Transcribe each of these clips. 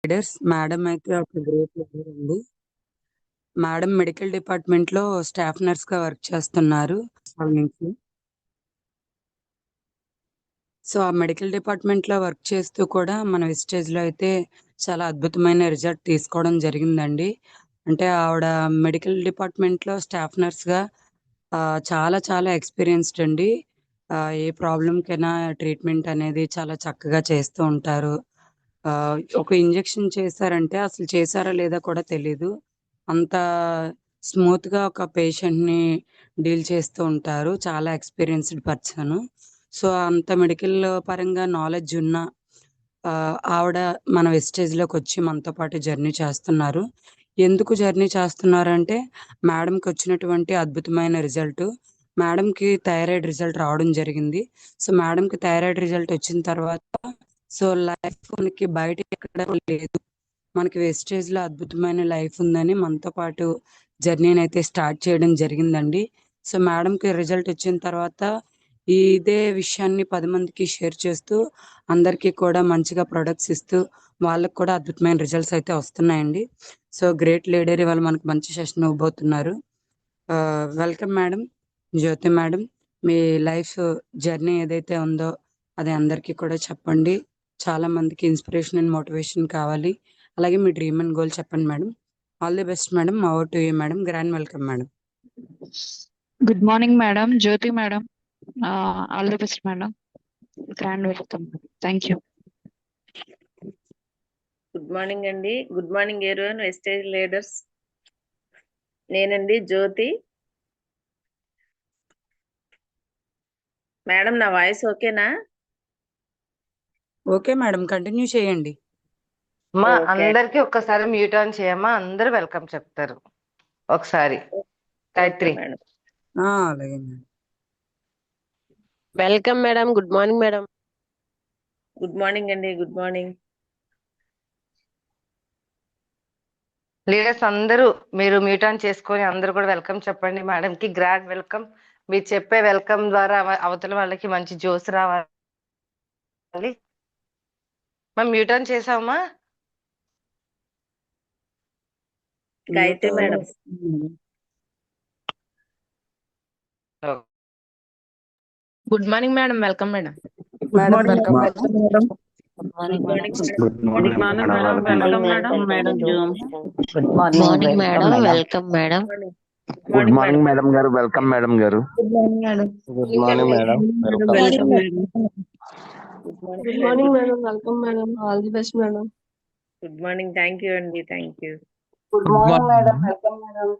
Leaders madam అయితే ఒక great leader అండి. మేడం మెడికల్ డిపార్ట్మెంట్ లో స్టాఫ్ నర్స్ గా వర్క్ చేస్తున్నారు నుంచి. సో ఆ మెడికల్ డిపార్ట్మెంట్ లో వర్క్ చేస్తూ కూడా మన విస్టేజ్ లో అయితే చాలా అద్భుతమైన రిజల్ట్ తీసుకోవడం జరిగిందండి. అంటే ఆవిడ మెడికల్ డిపార్ట్మెంట్ లో స్టాఫ్ నర్స్ గా చాలా చాలా ఎక్స్పీరియన్స్డ్ అండి. ఏ ప్రాబ్లంకైనా ట్రీట్మెంట్ అనేది చాలా చక్కగా చేస్తూ ఉంటారు. ఒక ఇంజెక్షన్ చేశారంటే అసలు చేశారా లేదా కూడా తెలీదు. అంత స్మూత్‌గా ఒక పేషెంట్‌ని డీల్ చేస్తూ ఉంటారు. చాలా ఎక్స్‌పీరియన్స్‌డ్ పర్సను. సో, అంత మెడికల్ పరంగా నాలెడ్జ్ ఉన్న ఆవిడ మన వెస్టేజ్‌లోకొచ్చి మనతో పాటు జర్నీ చేస్తున్నారు. ఎందుకు జర్నీ చేస్తున్నారంటే, మేడంకొచ్చినటువంటి అద్భుతమైన రిజల్టు. మేడంకి థైరాయిడ్ రిజల్ట్ రావడం జరిగింది. సో, మేడంకి థైరాయిడ్ రిజల్ట్ వచ్చిన తర్వాత సో, లైఫ్ మనకి బయట ఎక్కడ లేదు. మనకి వెస్టేజ్‌లో అద్భుతమైన లైఫ్ ఉందని మనతో పాటు జర్నీనైతే స్టార్ట్ చేయడం జరిగిందండి. సో, మేడంకి రిజల్ట్ వచ్చిన తర్వాత ఇదే విషయాన్ని 10 మందికి షేర్ చేస్తూ, అందరికీ కూడా మంచిగా ప్రొడక్ట్స్ ఇస్తూ, వాళ్ళకి కూడా అద్భుతమైన రిజల్ట్స్ అయితే వస్తున్నాయండి. సో, గ్రేట్ లీడర్ ఇవాళ మనకు మంచి సెషన్ ఇవ్వబోతున్నారు. Welcome madam. జ్యోతి మేడం. మీ లైఫ్ జర్నీ ఏదైతే ఉందో అది అందరికీ కూడా చెప్పండి. చాలా మందికి ఇన్స్పిరేషన్ అండ్ మోటివేషన్ కావాలి. అలాగే మీ డ్రీమ్ అండ్ గోల్ చెప్పండి madam. All the best madam. Over to you madam. Grand welcome madam. Good morning madam, Jyothi madam. All the best madam. Grand welcome. Thank you. Good morning అండి. Good morning everyone Vestige leaders. నేనండి Jyoti. Madam నా voice ఓకేనా? Okay madam, continue చేయండి. మా okay. అందరికి ఒక్కసారి mute on చేయమ్మా, అందరూ వెల్కమ్ చెప్తారు ఒకసారి. గాయత్రి. మేడం. అలాగే madam. Welcome madam. Good morning madam. Good morning అండి. Good morning. లీడర్స్ అందరూ మీరు మ్యూట్ ఆన్ చేసుకొని అందరూ కూడా వెల్కమ్ చెప్పండి మేడం కి. Grand welcome. మీరు చెప్పే వెల్కమ్ ద్వారా అవతల వాళ్ళకి మంచి జోస్ రావాలి. మనం మ్యూట్ ఆన్ చేసామా? Gayatri madam. Good morning madam. Welcome madam. Good morning welcome madam. Good morning good morning madam. Welcome madam. Madam zoom. Good morning madam. Welcome madam. Good morning madam గారు. Welcome madam గారు. Good morning madam. Good morning madam. Welcome. Welcome madam. Good morning madam. Welcome madam. All the best madam. Good morning. Thank you అండి. Thank you. Good morning madam. Welcome madam.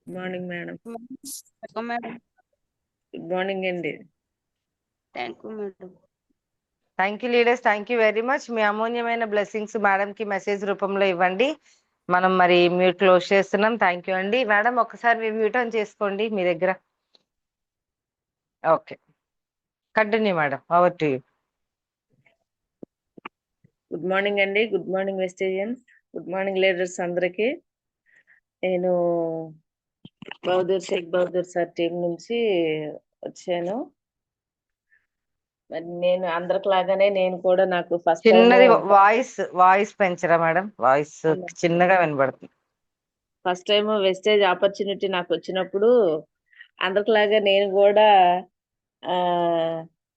Good morning madam. Welcome madam. Good morning అండి. Thank you madam. Thank you leaders. Thank you very much. మీ అమూల్యమైన blessings madam కి message రూపంలో ఇవ్వండి. మనం మరి mute close చేస్తున్నాం. థ్యాంక్ యూ అండి. మేడం ఒకసారి మీరు మ్యూట్ ఆన్ చేసుకోండి మీ దగ్గర. Okay, continue madam. Over to you. Good morning అండి. Good morning Vestigians. Good morning leaders అందరికి. నేను షేక్ బహదూర్ సార్ టీం నుంచి వచ్చాను. మరి నేను అందరికి లాగానే నేను కూడా నాకు ఫస్ట్ చిన్నది వాయిస్ పెంచరా మేడం? వాయిస్ చిన్నగా వినబడుతుంది. ఫస్ట్ టైం వెస్టేజ్ ఆపర్చునిటీ నాకు వచ్చినప్పుడు అందరిలాగా నేను కూడా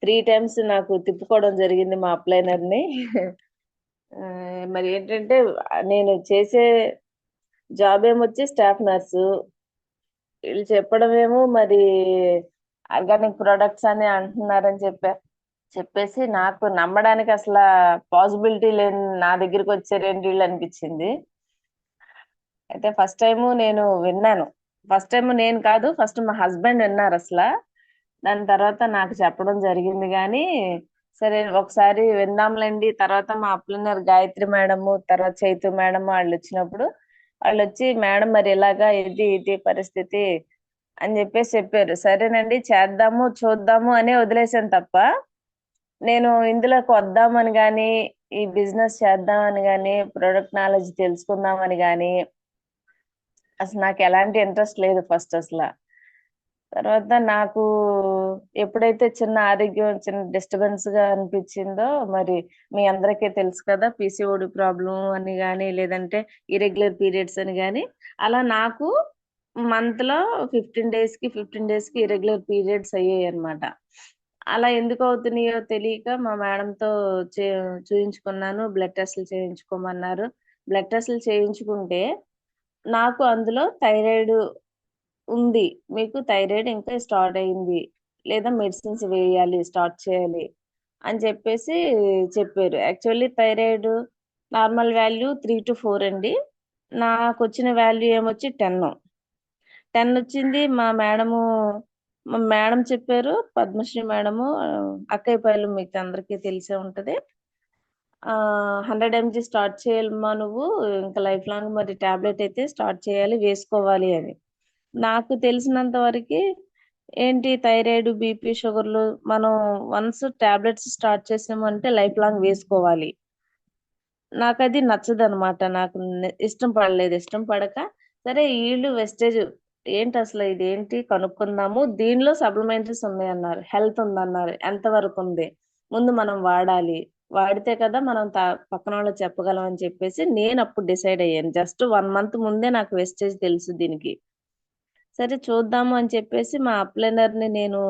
3 times నాకు తిప్పుకోవడం జరిగింది మా అప్లైనర్ ని. మరి ఏంటంటే నేను చేసే జాబ్ ఏమొచ్చి స్టాఫ్ నర్సు. వీళ్ళు చెప్పడం ఏమో మరి ఆర్గానిక్ ప్రొడక్ట్స్ అని అంటున్నారని చెప్పేసి నాకు నమ్మడానికి అసలు పాసిబిలిటీ లేని నా దగ్గరికి వచ్చారేంటి వీళ్ళు అనిపించింది. అయితే ఫస్ట్ టైం నేను విన్నాను. ఫస్ట్ టైం నేను కాదు, ఫస్ట్ మా హస్బెండ్ విన్నారు అసలు. దాని తర్వాత నాకు చెప్పడం జరిగింది. కానీ సరే ఒకసారి విందాంలేండి. తర్వాత మా అప్లైనర్ గాయత్రి మేడము, తర్వాత చైతు మేడం వాళ్ళు వచ్చినప్పుడు వాళ్ళు వచ్చి మేడం మరి ఇలాగా ఇది పరిస్థితి అని చెప్పారు. సరేనండి చేద్దాము చూద్దాము అనే వదిలేసాను తప్ప నేను ఇందులోకి వద్దామని కానీ, ఈ బిజినెస్ చేద్దామని కానీ, ప్రొడక్ట్ నాలెడ్జ్ తెలుసుకుందామని కానీ అసలు నాకు ఎలాంటి ఇంట్రెస్ట్ లేదు ఫస్ట్ అసలు. తర్వాత నాకు ఎప్పుడైతే చిన్న ఆరోగ్యం చిన్న డిస్టర్బెన్స్ గా అనిపించిందో, మరి మీ అందరికీ తెలుసు కదా, పీసీఓడి ప్రాబ్లం అని కానీ, లేదంటే ఇరెగ్యులర్ పీరియడ్స్ అని కానీ, అలా నాకు మంత్ లో 15 days కి ఇరెగ్యులర్ పీరియడ్స్ అయ్యాయి అనమాట. అలా ఎందుకు అవుతున్నాయో తెలియక మా మేడంతో చూయించుకున్నాను. బ్లడ్ టెస్ట్లు చేయించుకోమన్నారు. బ్లడ్ టెస్ట్లు చేయించుకుంటే నాకు అందులో థైరాయిడ్ ఉంది, మీకు థైరాయిడ్ ఇంకా స్టార్ట్ అయింది, లేదా మెడిసిన్స్ వేయాలి, స్టార్ట్ చేయాలి అని చెప్పేసి చెప్పారు. Actually thyroid normal value 3 to 4 అండి. నాకు వచ్చిన వాల్యూ ఏమొచ్చి 10 వచ్చింది. మా మేడం చెప్పారు, పద్మశ్రీ మేడము, అక్కయ్యపాయలు మీకు అందరికీ తెలిసే ఉంటది. 100 mg స్టార్ట్ చేయాలమ్మా నువ్వు, ఇంకా లైఫ్ లాంగ్ మరి టాబ్లెట్ అయితే స్టార్ట్ చేయాలి, వేసుకోవాలి అని. నాకు తెలిసినంత వరకు ఏంటి, థైరాయిడ్, బీపీ, షుగర్లు మనం వన్స్ టాబ్లెట్స్ స్టార్ట్ చేసామంటే లైఫ్ లాంగ్ వేసుకోవాలి. నాకు అది నచ్చదనమాట. నాకు ఇష్టం పడలేదు. ఇష్టం పడక సరే వీళ్ళు వెస్టేజ్ ఏంటి అసలు ఇదేంటి కనుక్కుందాము, దీనిలో సప్లిమెంటరీస్ ఉన్నాయన్నారు, హెల్త్ ఉందన్నారు. ఎంతవరకు ఉంది, ముందు మనం వాడాలి, వాడితే కదా మనం పక్కన వాళ్ళకి చెప్పగలం అని చెప్పేసి నేను అప్పుడు డిసైడ్ అయ్యాను. జస్ట్ 1 month ముందే నాకు వెస్టేజ్ తెలుసు దీనికి. సరే చూద్దాము అని చెప్పేసి మా అప్లైనర్ ని నేను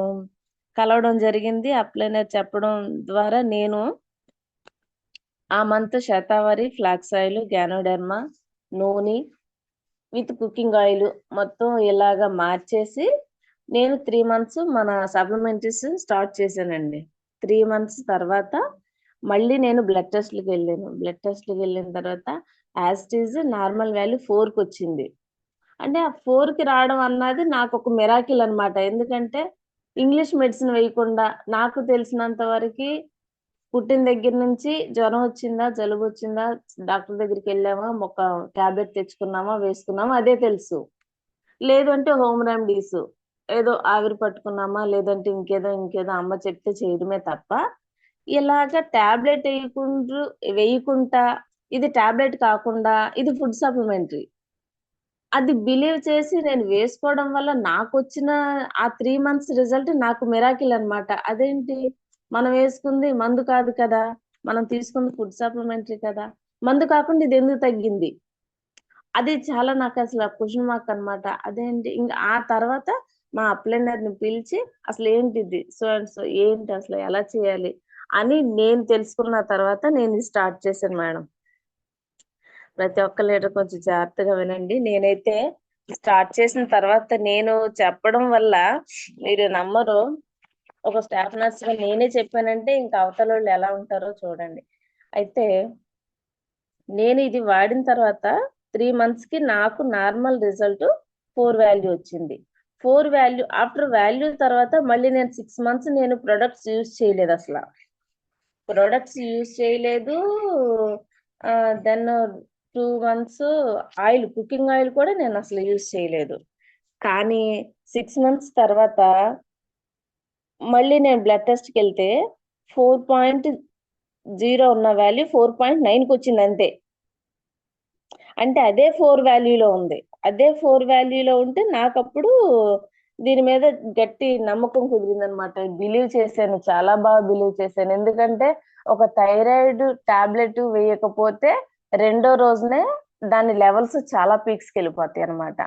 కలవడం జరిగింది. అప్లైనర్ చెప్పడం ద్వారా నేను ఆ month shatavari, flax oil, ganoderma, నూనె విత్ కుకింగ్ ఆయిల్ మొత్తం ఇలాగా మార్చేసి నేను 3 months మన సప్లిమెంటరీస్ స్టార్ట్ చేశానండి. 3 months తర్వాత మళ్ళీ నేను బ్లడ్ టెస్ట్లకు వెళ్ళాను. బ్లడ్ టెస్ట్లకు వెళ్ళిన తర్వాత as it is normal value 4కి వచ్చింది. అంటే ఆ 4కి రావడం అన్నది నాకు ఒక మిరాకిల్ అన్నమాట. ఎందుకంటే ఇంగ్లీష్ మెడిసిన్ వేయకుండా నాకు తెలిసినంత వరకు పుట్టిన దగ్గర నుంచి జ్వరం వచ్చిందా, జలుబు వచ్చిందా, డాక్టర్ దగ్గరికి వెళ్ళామా, ఒక టాబ్లెట్ తెచ్చుకున్నామా, వేసుకున్నామా, అదే తెలుసు. లేదు అంటే హోమ్ రెమెడీస్ ఏదో ఆవిరి పట్టుకున్నామా, లేదంటే ఇంకేదో అమ్మ చెప్తే చేయడమే తప్ప ఇలాగ టాబ్లెట్ వేయకుండా ఇది టాబ్లెట్ కాకుండా ఇది ఫుడ్ సప్లిమెంటరీ అది బిలీవ్ చేసి నేను వేసుకోవడం వల్ల నాకు వచ్చిన ఆ 3 months రిజల్ట్ నాకు మిరాకిల్ అన్నమాట. అదేంటి, మనం వేసుకుంది మందు కాదు కదా, మనం తీసుకుంది ఫుడ్ సప్లిమెంటరీ కదా, మందు కాకుండా ఇది ఎందుకు తగ్గింది, అది చాలా నాకు అసలు క్వశ్చన్ మార్క్ అన్నమాట. అదేంటి, ఇంకా ఆ తర్వాత మా అప్లైనర్ ని పిలిచి అసలు ఏంటిది, సో అండ్ సో ఏంటి, అసలు ఎలా చేయాలి అని నేను తెలుసుకున్న తర్వాత నేను స్టార్ట్ చేశాను మేడం. ప్రతి ఒక్క లీటర్ కొంచెం జాగ్రత్తగా వినండి. నేనైతే స్టార్ట్ చేసిన తర్వాత నేను చెప్పడం వల్ల మీరు నమ్మరు, ఒక స్టాఫ్ నర్స్ గా నేనే చెప్పానంటే ఇంకా అవతల వాళ్ళు ఎలా ఉంటారో చూడండి. అయితే నేను ఇది వాడిన తర్వాత 3 months కి నాకు నార్మల్ రిజల్ట్ 4 వాల్యూ వచ్చింది. 4 వాల్యూ ఆఫ్టర్ వాల్యూ తర్వాత మళ్ళీ నేను 6 months నేను ప్రొడక్ట్స్ యూజ్ చేయలేదు, అసలు ప్రొడక్ట్స్ యూజ్ చేయలేదు. Then 2 months oil, cooking oil కూడా నేను అసలు యూజ్ చేయలేదు. కానీ 6 months తర్వాత మళ్ళీ నేను బ్లడ్ టెస్ట్కి వెళ్తే 4.0 ఉన్న వాల్యూ 4.9కి వచ్చింది అంతే. అంటే అదే 4 వాల్యూలో ఉంది. అదే 4 వాల్యూలో ఉంటే నాకు అప్పుడు దీని మీద గట్టి నమ్మకం కుదిరింది అనమాట. బిలీవ్ చేశాను, చాలా బాగా బిలీవ్ చేశాను. ఎందుకంటే ఒక థైరాయిడ్ టాబ్లెట్ వేయకపోతే రెండో రోజునే దాని లెవెల్స్ చాలా పీక్స్కి వెళ్ళిపోతాయి అనమాట.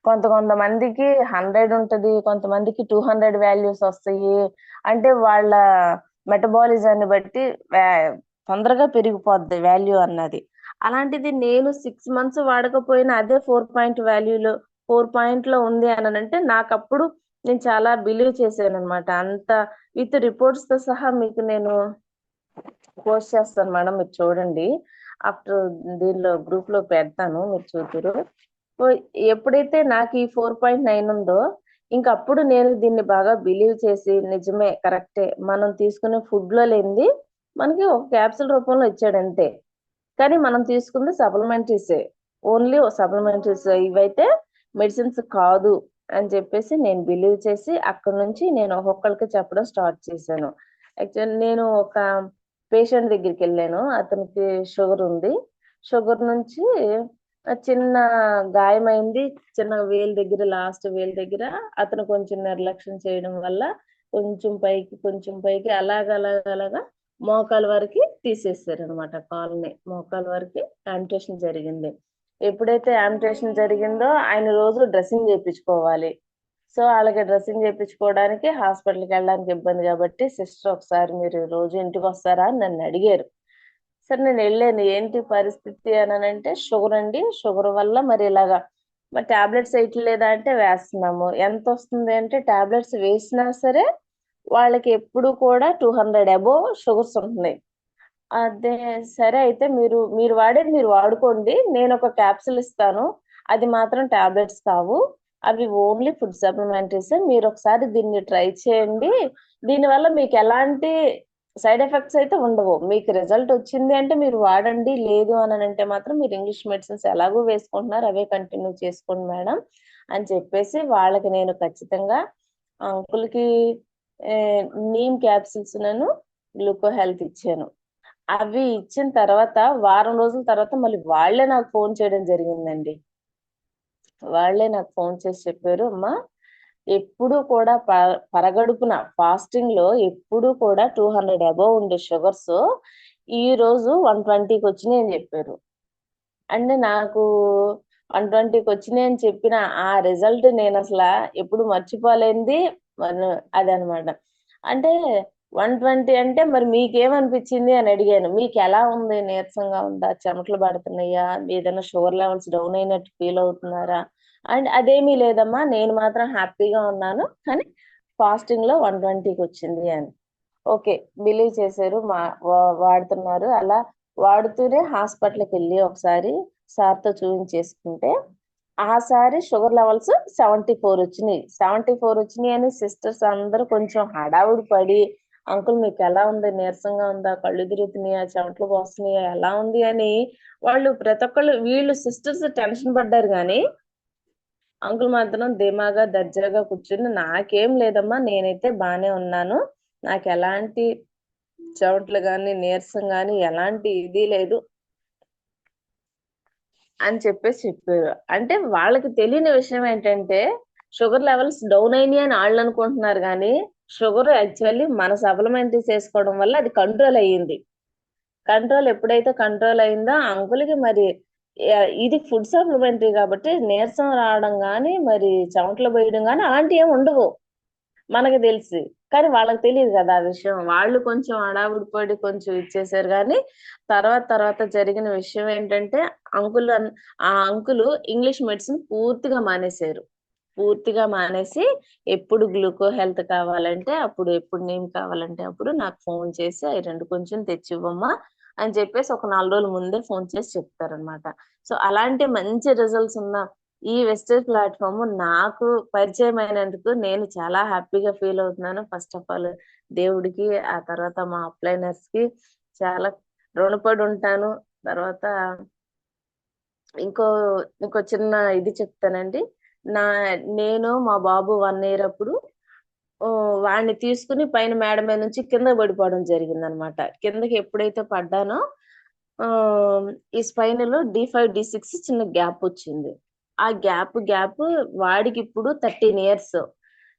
కొంతమందికి 100 ఉంటది, కొంతమందికి 200 వాల్యూస్ వస్తాయి. అంటే వాళ్ళ మెటబాలిజాన్ని బట్టి తొందరగా పెరిగిపోద్ది వాల్యూ అన్నది. అలాంటిది నేను 6 months వాడకపోయినా అదే 4 పాయింట్ లో ఉంది అని అంటే నాకు అప్పుడు నేను చాలా బిలీవ్ చేశాను అనమాట. అంత విత్ రిపోర్ట్స్ తో సహా మీకు నేను పోస్ట్ చేస్తాను మేడం, మీరు చూడండి. ఆఫ్టర్ దీనిలో గ్రూప్ లో పెడతాను, మీరు చూద్దరు. ఎప్పుడైతే నాకు ఈ 4.9 ఉందో ఇంకప్పుడు నేను దీన్ని బాగా బిలీవ్ చేసి నిజమే కరెక్టే, మనం తీసుకునే ఫుడ్ లో లేనిది మనకి ఒక క్యాప్సూల్ రూపంలో ఇచ్చాడు అంతే, కానీ మనం తీసుకుంది సప్లిమెంటరీసే, ఓన్లీ సప్లిమెంటరీస్, ఇవైతే మెడిసిన్స్ కాదు అని చెప్పేసి నేను బిలీవ్ చేసి అక్కడ నుంచి నేను ఒక్కొక్కరికి చెప్పడం స్టార్ట్ చేశాను. యాక్చువల్లీ నేను ఒక పేషెంట్ దగ్గరికి వెళ్ళాను, అతనికి షుగర్ ఉంది. షుగర్ నుంచి చిన్న గాయమైంది, చిన్న వేలు దగ్గర, లాస్ట్ వేలు దగ్గర. అతను కొంచెం నిర్లక్ష్యం చేయడం వల్ల కొంచెం పైకి అలాగా మోకాలు వరకు తీసేసారు అనమాట. కాల్ని మోకాలు వరకు యాంపిటేషన్ జరిగింది. ఎప్పుడైతే యాంపిటేషన్ జరిగిందో ఆయన రోజు డ్రెస్సింగ్ చేయించుకోవాలి. సో వాళ్ళకి డ్రెస్సింగ్ చేయించుకోవడానికి హాస్పిటల్కి వెళ్ళడానికి ఇబ్బంది కాబట్టి సిస్టర్ ఒకసారి మీరు రోజు ఇంటికి వస్తారా అని నన్ను అడిగారు. సరే నేను వెళ్ళాను. ఏంటి పరిస్థితి అని అంటే, షుగర్ అండి, షుగర్ వల్ల మరి ఇలాగా మరి టాబ్లెట్స్ వేయట్లేదా అంటే వేస్తున్నాము. ఎంత వస్తుంది అంటే టాబ్లెట్స్ వేసినా సరే వాళ్ళకి ఎప్పుడు కూడా 200 అబోవ్ షుగర్స్ ఉంటున్నాయి. అదే సరే అయితే మీరు వాడేది మీరు వాడుకోండి, నేను ఒక క్యాప్సూల్ ఇస్తాను, అది మాత్రం టాబ్లెట్స్ కావు, అవి ఓన్లీ ఫుడ్ సప్లిమెంటరీస్, మీరు ఒకసారి దీన్ని ట్రై చేయండి, దీనివల్ల మీకు ఎలాంటి సైడ్ ఎఫెక్ట్స్ అయితే ఉండవు, మీకు రిజల్ట్ వచ్చింది అంటే మీరు వాడండి, లేదు అని అంటే మాత్రం మీరు ఇంగ్లీష్ మెడిసిన్స్ ఎలాగో వేసుకుంటున్నారు అవే కంటిన్యూ చేసుకోండి మేడం అని చెప్పేసి వాళ్ళకి నేను ఖచ్చితంగా అంకుల్కి నీమ్ క్యాప్సూల్స్ నేను గ్లూకో హెల్త్ ఇచ్చాను. అవి ఇచ్చిన తర్వాత వారం రోజుల తర్వాత మళ్ళీ వాళ్ళే నాకు ఫోన్ చేయడం జరిగిందండి. వాళ్ళే నాకు ఫోన్ చేసి చెప్పారు, అమ్మా ఎప్పుడు కూడా పరగడుపున ఫాస్టింగ్ లో ఎప్పుడు కూడా 200 అబోవ్ ఉండే షుగర్స్ ఈ రోజు 120కి వచ్చినాయి అని చెప్పారు. అంటే నాకు 120కి వచ్చినాయి అని చెప్పిన ఆ రిజల్ట్ నేను అసలు ఎప్పుడు మర్చిపోలేంది అదనమాట. అంటే 120 అంటే మరి మీకేమనిపించింది అని అడిగాను. మీకు ఎలా ఉంది, నీరసంగా ఉందా, చెమటలు పడుతున్నాయా, ఏదైనా షుగర్ లెవెల్స్ డౌన్ అయినట్టు ఫీల్ అవుతున్నారా అండ్ అదేమీ లేదమ్మా, నేను మాత్రం హ్యాపీగా ఉన్నాను, కానీ ఫాస్టింగ్ లో 120కి వచ్చింది అని. ఓకే, బిలీవ్ చేశారు, వాడుతున్నారు. అలా వాడుతూనే హాస్పిటల్కి వెళ్ళి ఒకసారి సార్తో చూపించేసుకుంటే ఆసారి షుగర్ లెవెల్స్ 74 వచ్చినాయి. 74 వచ్చినాయి అని సిస్టర్స్ అందరూ కొంచెం హడావుడి పడి, అంకుల్ మీకు ఎలా ఉంది, నీరసంగా ఉందా, కళ్ళు తిరుగుతున్నాయా, చెమటలు పోస్తున్నాయా, ఎలా ఉంది అని వాళ్ళు ప్రతి ఒక్కళ్ళు, వీళ్ళు సిస్టర్స్ టెన్షన్ పడ్డారు. కానీ అంకుల్ మాత్రం ధీమాగా దర్జాగా కూర్చుని, నాకేం లేదమ్మా, నేనైతే బానే ఉన్నాను, నాకు ఎలాంటి చెమటలు గాని నీరసం గాని ఎలాంటి ఇది లేదు అని చెప్పారు. అంటే వాళ్ళకి తెలియని విషయం ఏంటంటే షుగర్ లెవెల్స్ డౌన్ అయినాయి అని వాళ్ళు అనుకుంటున్నారు, కానీ షుగర్ యాక్చువల్లీ మన సప్లిమెంటరీస్ వేసుకోవడం వల్ల అది కంట్రోల్ అయ్యింది. కంట్రోల్ ఎప్పుడైతే కంట్రోల్ అయిందో అంకుల్కి మరి ఇది ఫుడ్ సప్లిమెంటరీ కాబట్టి నీరసం రావడం కానీ మరి చెమటలు పోయడం కానీ అలాంటివి ఏమి ఉండవు మనకు తెలిసి. కానీ వాళ్ళకి తెలియదు కదా ఆ విషయం. వాళ్ళు కొంచెం హడావుడి పడి కొంచెం ఇచ్చేసారు. కానీ తర్వాత జరిగిన విషయం ఏంటంటే ఆ అంకుల్ ఇంగ్లీష్ మెడిసిన్ పూర్తిగా మానేసి ఎప్పుడు గ్లూకో హెల్త్ కావాలంటే అప్పుడు, ఎప్పుడు నేమ్ కావాలంటే అప్పుడు నాకు ఫోన్ చేసి అవి 2 కొంచెం తెచ్చివ్వమ్మా అని చెప్పేసి ఒక 4 రోజుల ముందే ఫోన్ చేసి చెప్తారనమాట. సో అలాంటి మంచి రిజల్ట్స్ ఉన్న ఈ వెస్టేజ్ ప్లాట్ఫామ్ నాకు పరిచయం అయినందుకు నేను చాలా హ్యాపీగా ఫీల్ అవుతున్నాను. ఫస్ట్ ఆఫ్ ఆల్ దేవుడికి, ఆ తర్వాత మా అప్లైనర్స్ కి చాలా రుణపడి ఉంటాను. తర్వాత ఇంకో చిన్న ఇది చెప్తానండి. నేను మా బాబు 1 ఇయర్ అప్పుడు వాడిని తీసుకుని పైన మేడ మీద నుంచి కింద పడిపోవడం జరిగింది అనమాట. కిందకి ఎప్పుడైతే పడ్డానో ఈ స్పైనల్ D5 D6 చిన్న గ్యాప్ వచ్చింది. ఆ గ్యాప్ వాడికి ఇప్పుడు 13 ఇయర్స్.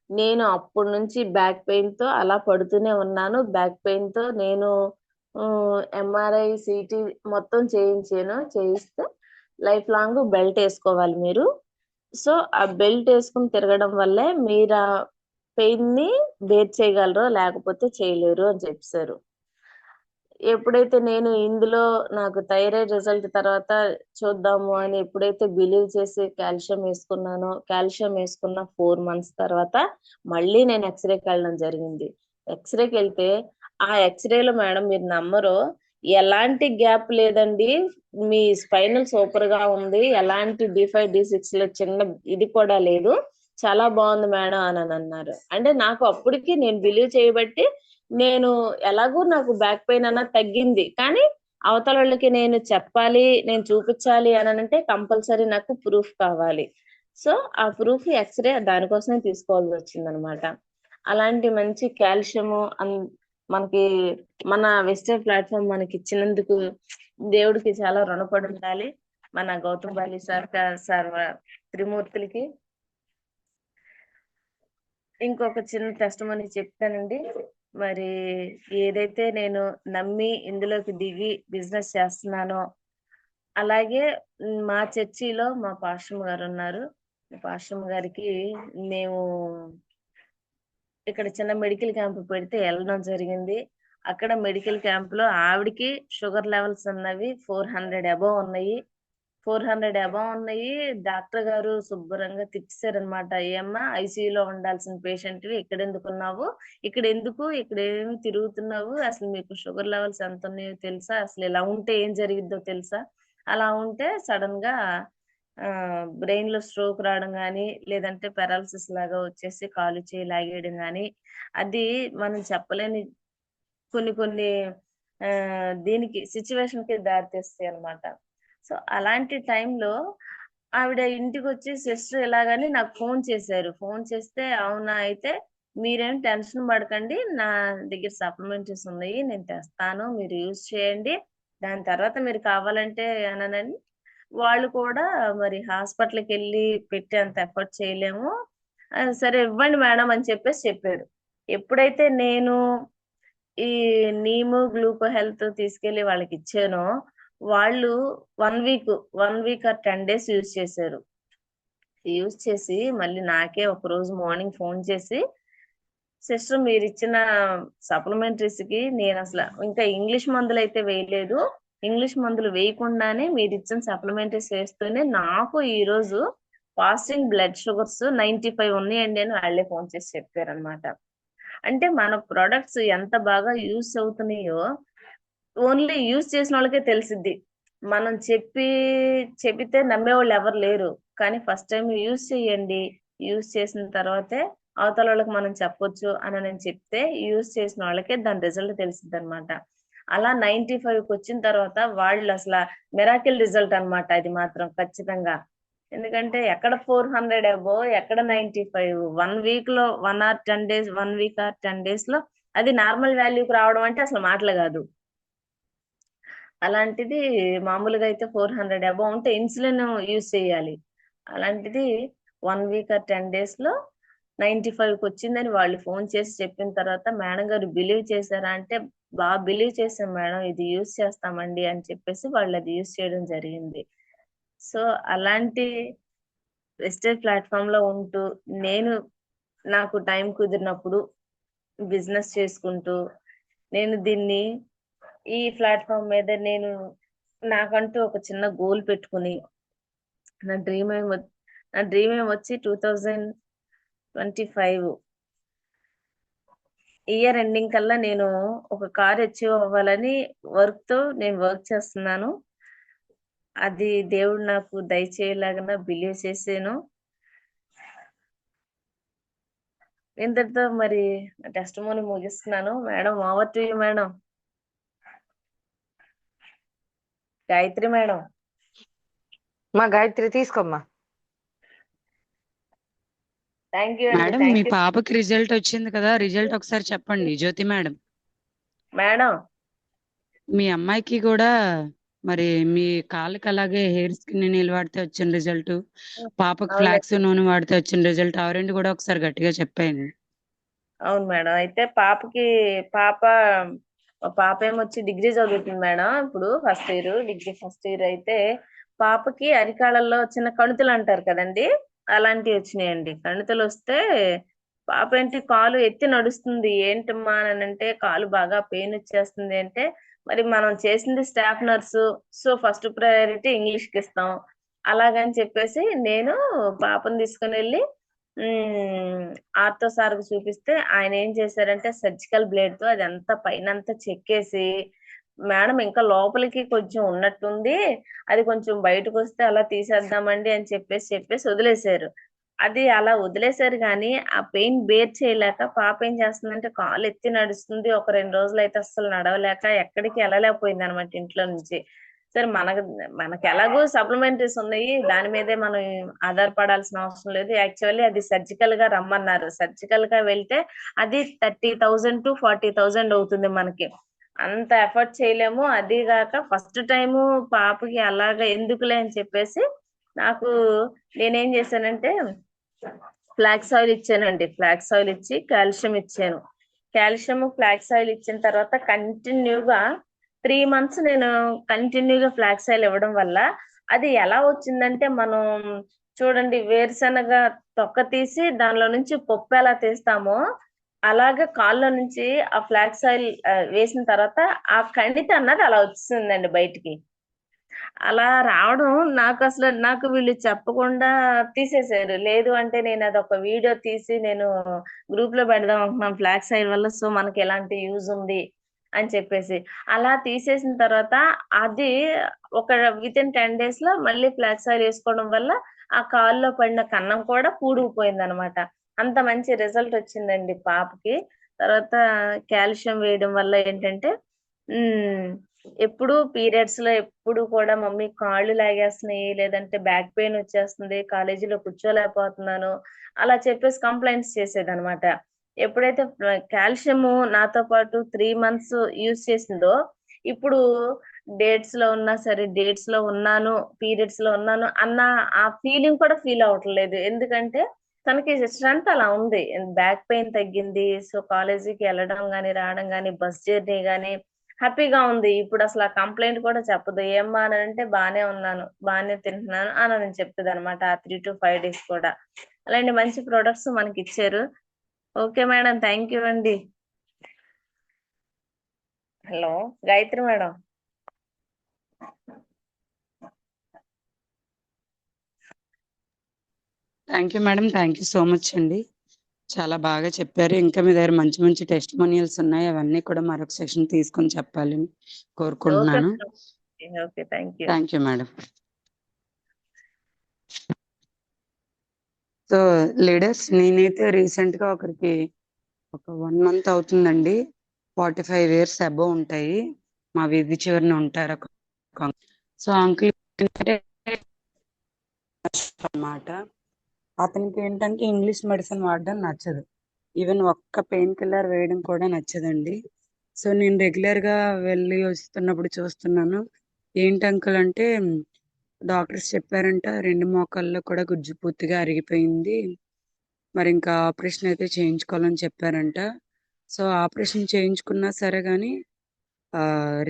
నేను అప్పటి నుంచి బ్యాక్ పెయిన్ తో అలా పడుతూనే ఉన్నాను. బ్యాక్ పెయిన్ తో నేను MRI CT మొత్తం చేయిస్తే లైఫ్ లాంగ్ బెల్ట్ వేసుకోవాలి మీరు. సో ఆ బెల్ట్ వేసుకుని తిరగడం వల్లే మీరు ఆ పెయిన్ ని బేర్ చేయగలరు, లేకపోతే చేయలేరు అని చెప్పారు. ఎప్పుడైతే నేను ఇందులో నాకు థైరాయిడ్ రిజల్ట్ తర్వాత చూద్దాము అని ఎప్పుడైతే బిలీవ్ చేసి కాల్షియం వేసుకున్న 4 months తర్వాత మళ్ళీ నేను ఎక్స్రేకి వెళ్ళడం జరిగింది. ఎక్స్రేకి వెళ్తే ఆ ఎక్స్రేలో మేడం మీరు నమ్మరు, ఎలాంటి గ్యాప్ లేదండి, మీ స్పైనల్ సూపర్ గా ఉంది, ఎలాంటి D5 D6 లో చిన్న ఇది కూడా లేదు, చాలా బాగుంది మేడం అని అన్నారు. అంటే నాకు అప్పటికి నేను బిలీవ్ చేయబట్టి నేను ఎలాగో నాకు బ్యాక్ పెయిన్ అన్నది తగ్గింది. కానీ అవతల వాళ్ళకి నేను చెప్పాలి, నేను చూపించాలి అని అంటే కంపల్సరీ నాకు ప్రూఫ్ కావాలి. సో ఆ ప్రూఫ్ ఎక్స్రే దానికోసమే తీసుకోవాల్సి వచ్చింది అనమాట. అలాంటి మంచి కాల్షియము మనకి మన వెస్టర్న్ ప్లాట్ఫామ్ మనకి ఇచ్చినందుకు దేవుడికి చాలా రుణపడి ఉండాలి. మన గౌతమ్ బాలి సార్ త్రిమూర్తులకి. ఇంకొక చిన్న టెస్టిమనీ చెప్తానండి. మరి ఏదైతే నేను నమ్మి ఇందులోకి దిగి బిజినెస్ చేస్తున్నానో, అలాగే మా చర్చిలో మా పాస్టమ్ గారు ఉన్నారు. పాస్టమ్ గారికి మేము ఇక్కడ చిన్న మెడికల్ క్యాంప్ పెడితే వెళ్ళడం జరిగింది. అక్కడ మెడికల్ క్యాంప్ లో ఆవిడకి షుగర్ లెవెల్స్ ఉన్నవి 400 అబౌవ్ ఉన్నాయి. 400 అబౌవ్ ఉన్నాయి. డాక్టర్ గారు శుభ్రంగా తిప్పారనమాట. ఏమ్మా, ఐసీయూలో ఉండాల్సిన పేషెంట్ ఇక్కడ ఎందుకున్నావు, ఇక్కడ ఏమి తిరుగుతున్నావు, అసలు మీకు షుగర్ లెవెల్స్ ఎంత ఉన్నాయో తెలుసా, అసలు ఇలా ఉంటే ఏం జరిగిద్దో తెలుసా, అలా ఉంటే సడన్ గా బ్రెయిన్ లో స్ట్రోక్ రావడం కానీ, లేదంటే పెరాలసిస్ లాగా వచ్చేసి కాలు చేయి లాగేయడం కానీ, అది మనం చెప్పలేని కొన్ని కొన్ని దీనికి సిచ్యువేషన్ కి దారితీస్తాయి అనమాట. సో అలాంటి టైంలో ఆవిడ ఇంటికి వచ్చి సిస్టర్ ఇలాగని నాకు ఫోన్ చేశారు. ఫోన్ చేస్తే, అవునా, అయితే మీరేం టెన్షన్ పడకండి, నా దగ్గర సప్లిమెంటరీస్ ఉన్నాయి, నేను తెస్తాను, మీరు యూజ్ చేయండి, దాని తర్వాత మీరు కావాలంటే అనని. వాళ్ళు కూడా మరి హాస్పిటల్కి వెళ్ళి పెట్టేంత ఎఫర్ట్ చేయలేము, సరే ఇవ్వండి మేడం అని చెప్పారు. ఎప్పుడైతే నేను ఈ నీము గ్లూకో హెల్త్ తీసుకెళ్లి వాళ్ళకి ఇచ్చానో, వాళ్ళు 1 వీక్ ఆర్ 10 days యూజ్ చేశారు. యూజ్ చేసి మళ్ళీ నాకే ఒక రోజు మార్నింగ్ ఫోన్ చేసి, సిస్టర్ మీరు ఇచ్చిన సప్లిమెంటరీస్ కి నేను అసలు ఇంకా ఇంగ్లీష్ మందులు అయితే వేయలేదు, ఇంగ్లీష్ మందులు వేయకుండానే మీరు ఇచ్చిన సప్లిమెంటరీస్ వేస్తూనే నాకు ఈ రోజు ఫాస్టింగ్ బ్లడ్ షుగర్స్ 95 ఉన్నాయండి అని వాళ్ళే ఫోన్ చేసి చెప్పారనమాట. అంటే మన ప్రొడక్ట్స్ ఎంత బాగా యూజ్ అవుతున్నాయో ఓన్లీ యూజ్ చేసిన వాళ్ళకే తెలిసిద్ది. మనం చెబితే నమ్మేవాళ్ళు ఎవరు లేరు. కానీ ఫస్ట్ టైం యూజ్ చేయండి, యూజ్ చేసిన తర్వాతే అవతల వాళ్ళకి మనం చెప్పొచ్చు అని నేను చెప్తే, యూజ్ చేసిన వాళ్ళకే దాని రిజల్ట్ తెలిసిద్ది అనమాట. అలా 95కి వచ్చిన తర్వాత వాళ్ళు అసలు మిరాకిల్ రిజల్ట్ అనమాట. అది మాత్రం ఖచ్చితంగా. ఎందుకంటే ఎక్కడ 400 అబో, ఎక్కడ 95, 1 వీక్ లో 1 or 10 days, 1 week or 10 days లో అది నార్మల్ వాల్యూకి రావడం అంటే అసలు మాటలు కాదు. అలాంటిది మామూలుగా అయితే 400 అబౌవ్ ఉంటే ఇన్సులిన్ యూజ్ చేయాలి. అలాంటిది 1 వీక్ ఆర్ 10 days లో 95కి వచ్చిందని వాళ్ళు ఫోన్ చేసి చెప్పిన తర్వాత, మేడం గారు బిలీవ్ చేశారా అంటే, బాగా బిలీవ్ చేశాం మేడం, ఇది యూజ్ చేస్తామండి అని చెప్పేసి వాళ్ళు అది యూజ్ చేయడం జరిగింది. సో అలాంటి వెస్టేజ్ ప్లాట్ఫామ్ లో ఉంటూ నేను నాకు టైం కుదిరినప్పుడు బిజినెస్ చేసుకుంటూ, నేను దీన్ని ఈ ప్లాట్ఫామ్ మీద నేను నాకంటూ ఒక చిన్న గోల్ పెట్టుకుని, నా డ్రీమ్ ఏం వచ్చి 2025 ఇయర్ ఎండింగ్ కల్లా నేను ఒక కార్ అచీవ్ అవ్వాలని నేను వర్క్ చేస్తున్నాను. అది దేవుడు నాకు దయచేయలాగా బిలీవ్ చేసాను. ఇంతటితో మరి టెస్టిమోనీ ముగిస్తున్నాను. Madam, over to you madam. Gayatri madam. మా గాయత్రి తీసుకోమ్మా. థ్యాంక్ యూ అండి. మేడం, మీ పాపకి రిజల్ట్ వచ్చింది కదా, రిజల్ట్ ఒకసారి చెప్పండి జ్యోతి మేడం. మేడం, మీ అమ్మాయికి కూడా మరి మీ కాళ్ళకి అలాగే హెయిర్ స్కిన్ నీళ్ళు వాడితే వచ్చిన రిజల్ట్, పాపకి ఫ్లాక్స్ నూనె వాడితే వచ్చిన రిజల్ట్, ఆ రెండు కూడా ఒకసారి గట్టిగా చెప్పాను. అవును మేడం. అయితే పాప ఏమొచ్చి డిగ్రీ చదువుతుంది మేడం. ఇప్పుడు డిగ్రీ ఫస్ట్ ఇయర్. అయితే పాపకి అరికాళ్ళల్లో చిన్న కణుతులు అంటారు కదండి, అలాంటివి వచ్చినాయండి. కణుతులు వస్తే పాప ఏంటి కాలు ఎత్తి నడుస్తుంది. ఏంటమ్మా అని అంటే, కాలు బాగా పెయిన్ వచ్చేస్తుంది అంటే, మరి మనం చేసింది staff nurse, so first priority English కి ఇస్తాం. అలాగని చెప్పేసి నేను పాపను తీసుకుని వెళ్ళి ఆర్తో సార్ కు చూపిస్తే, ఆయన ఏం చేశారంటే సర్జికల్ బ్లేడ్ తో అదంతా పైన అంతా చెక్కేసి, మేడం ఇంకా లోపలికి కొంచెం ఉన్నట్టుంది, అది కొంచెం బయటకు వస్తే అలా తీసేద్దామండి అని చెప్పేసి వదిలేశారు. అది అలా వదిలేశారు కానీ ఆ పెయిన్ బేర్ చేయలేక పాప ఏం చేస్తుందంటే కాలు ఎత్తి నడుస్తుంది. ఒక 2 రోజులు అయితే అస్సలు నడవలేక ఎక్కడికి వెళ్ళలేకపోయింది అనమాట ఇంట్లో నుంచి. సరే, మనకి ఎలాగో సప్లిమెంటరీస్ ఉన్నాయి, దాని మీదే మనం ఆధారపడాల్సిన అవసరం లేదు. యాక్చువల్లీ అది సర్జికల్ గా రమ్మన్నారు. సర్జికల్ గా వెళ్తే అది 30,000 to 40,000 అవుతుంది మనకి. అంత ఎఫర్ట్ చేయలేము. అది కాక ఫస్ట్ టైము పాపకి అలాగా ఎందుకులే అని చెప్పేసి నాకు నేనేం చేశానంటే ఫ్లాక్స్ ఆయిల్ ఇచ్చానండి. ఫ్లాక్స్ ఆయిల్ ఇచ్చి కాల్షియం ఇచ్చాను. కాల్షియం ఫ్లాక్స్ ఆయిల్ ఇచ్చిన తర్వాత కంటిన్యూగా 3 మంత్స్ నేను కంటిన్యూగా ఫ్లాక్స్ ఆయిల్ ఇవ్వడం వల్ల అది ఎలా వచ్చిందంటే మనం చూడండి వేరుశనగ తొక్క తీసి దానిలో నుంచి పప్పు ఎలా తీస్తామో అలాగే కాల్లో నుంచి ఆ ఫ్లాక్స్ ఆయిల్ వేసిన తర్వాత ఆ కణితి అన్నది అలా వచ్చిందండి బయటికి. అలా రావడం నాకు వీళ్ళు చెప్పకుండా తీసేశారు. లేదు అంటే నేను అదొక వీడియో తీసి నేను గ్రూప్ లో పెడదాం అనుకున్నాం ఫ్లాక్స్ ఆయిల్ వల్ల. సో మనకి ఎలాంటి యూజ్ ఉంది అని చెప్పేసి అలా తీసేసిన తర్వాత అది ఒక వితిన్ 10 days లో మళ్ళీ ఫ్లాక్స్ ఆయిల్ వేసుకోవడం వల్ల ఆ కాల్లో పడిన కన్నం కూడా పూడుకుపోయింది అనమాట. అంత మంచి రిజల్ట్ వచ్చిందండి పాపకి. తర్వాత కాల్షియం వేయడం వల్ల ఏంటంటే ఉమ్ ఎప్పుడు పీరియడ్స్ లో ఎప్పుడు కూడా మమ్మీ కాళ్ళు లాగేస్తున్నాయి, లేదంటే బ్యాక్ పెయిన్ వచ్చేస్తుంది, కాలేజీలో కూర్చోలేకపోతున్నాను అలా చెప్పేసి కంప్లైంట్స్ చేసేదన్నమాట. ఎప్పుడైతే కాల్షియం నాతో పాటు 3 months యూజ్ చేసిందో ఇప్పుడు డేట్స్ లో ఉన్నా సరే డేట్స్ లో ఉన్నాను, పీరియడ్స్ లో ఉన్నాను అన్న ఆ ఫీలింగ్ కూడా ఫీల్ అవ్వట్లేదు. ఎందుకంటే తనకి స్ట్రెంత్ అలా ఉంది, బ్యాక్ పెయిన్ తగ్గింది. సో కాలేజీకి వెళ్ళడం గానీ రావడం గానీ బస్ జర్నీ గానీ హ్యాపీగా ఉంది. ఇప్పుడు అసలు ఆ కంప్లైంట్ కూడా చెప్పదు. ఏమ్మా అని అంటే బానే ఉన్నాను, బానే తింటున్నాను అని చెప్తుంది అనమాట. ఆ 3 to 5 days కూడా అలాంటి మంచి ప్రొడక్ట్స్ మనకి ఇచ్చారు. ఓకే మేడం, థ్యాంక్ యూ అండి. Hello Gayatri madam. Thank you madam, thank you so much అండి. చాలా బాగా చెప్పారు. ఇంకా మీ దగ్గర మంచి మంచి టెస్టిమోనియల్స్ ఉన్నాయి, అవన్నీ కూడా మరొక సెషన్ తీసుకొని చెప్పాలని ఓకే కోరుకుంటున్నాను. Okay, thank you. Thank you madam. So leaders, నేనైతే రీసెంట్ గా ఒకరికి ఒక 1 month అవుతుందండి. 45 years అబోవ్ ఉంటాయి. మా వీధి చివరిన ఉంటారు. సో అంకుల్ అన్నమాట. అతనికి ఏంటంటే ఇంగ్లీష్ మెడిసిన్ వాడడం నచ్చదు. ఈవెన్ ఒక్క పెయిన్ కిల్లర్ వేయడం కూడా నచ్చదండి. సో నేను రెగ్యులర్ గా వెళ్ళి వస్తున్నప్పుడు చూస్తున్నాను. ఏంటి అంకుల్ అంటే డాక్టర్స్ చెప్పారంట 2 మోకాల్లో కూడా గుజ్జు పూర్తిగా అరిగిపోయింది, మరి ఇంకా ఆపరేషన్ అయితే చేయించుకోవాలని చెప్పారంట. సో ఆపరేషన్ చేయించుకున్నా సరే కానీ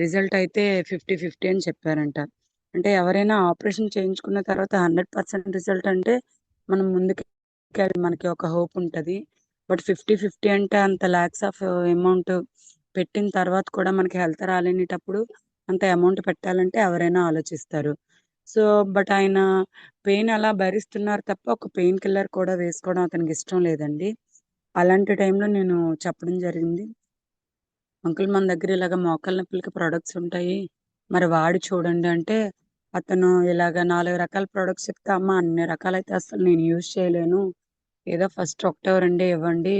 రిజల్ట్ అయితే 50-50 అని చెప్పారంట. అంటే ఎవరైనా ఆపరేషన్ చేయించుకున్న తర్వాత 100% రిజల్ట్ అంటే మనం ముందుకు మనకి ఒక హోప్ ఉంటుంది. బట్ 50-50 అంటే అంత ల్యాక్స్ ఆఫ్ అమౌంట్ పెట్టిన తర్వాత కూడా మనకి హెల్త్ రాలేనిటప్పుడు అంత అమౌంట్ పెట్టాలంటే ఎవరైనా ఆలోచిస్తారు. సో బట్ ఆయన పెయిన్ అలా భరిస్తున్నారు తప్ప ఒక పెయిన్ కిల్లర్ కూడా వేసుకోవడం అతనికి ఇష్టం లేదండి. అలాంటి టైంలో నేను చెప్పడం జరిగింది, అంకుల్ మన దగ్గర ఇలాగ మోకాళ్ళ నొప్పులకి ప్రొడక్ట్స్ ఉంటాయి, మరి వాడి చూడండి అంటే అతను ఇలాగ 4 రకాల ప్రొడక్ట్స్ చెప్తే అమ్మ అన్ని రకాలైతే అసలు నేను యూజ్ చేయలేను, ఏదో ఫస్ట్ ఒకటో రెండే ఇవ్వండి,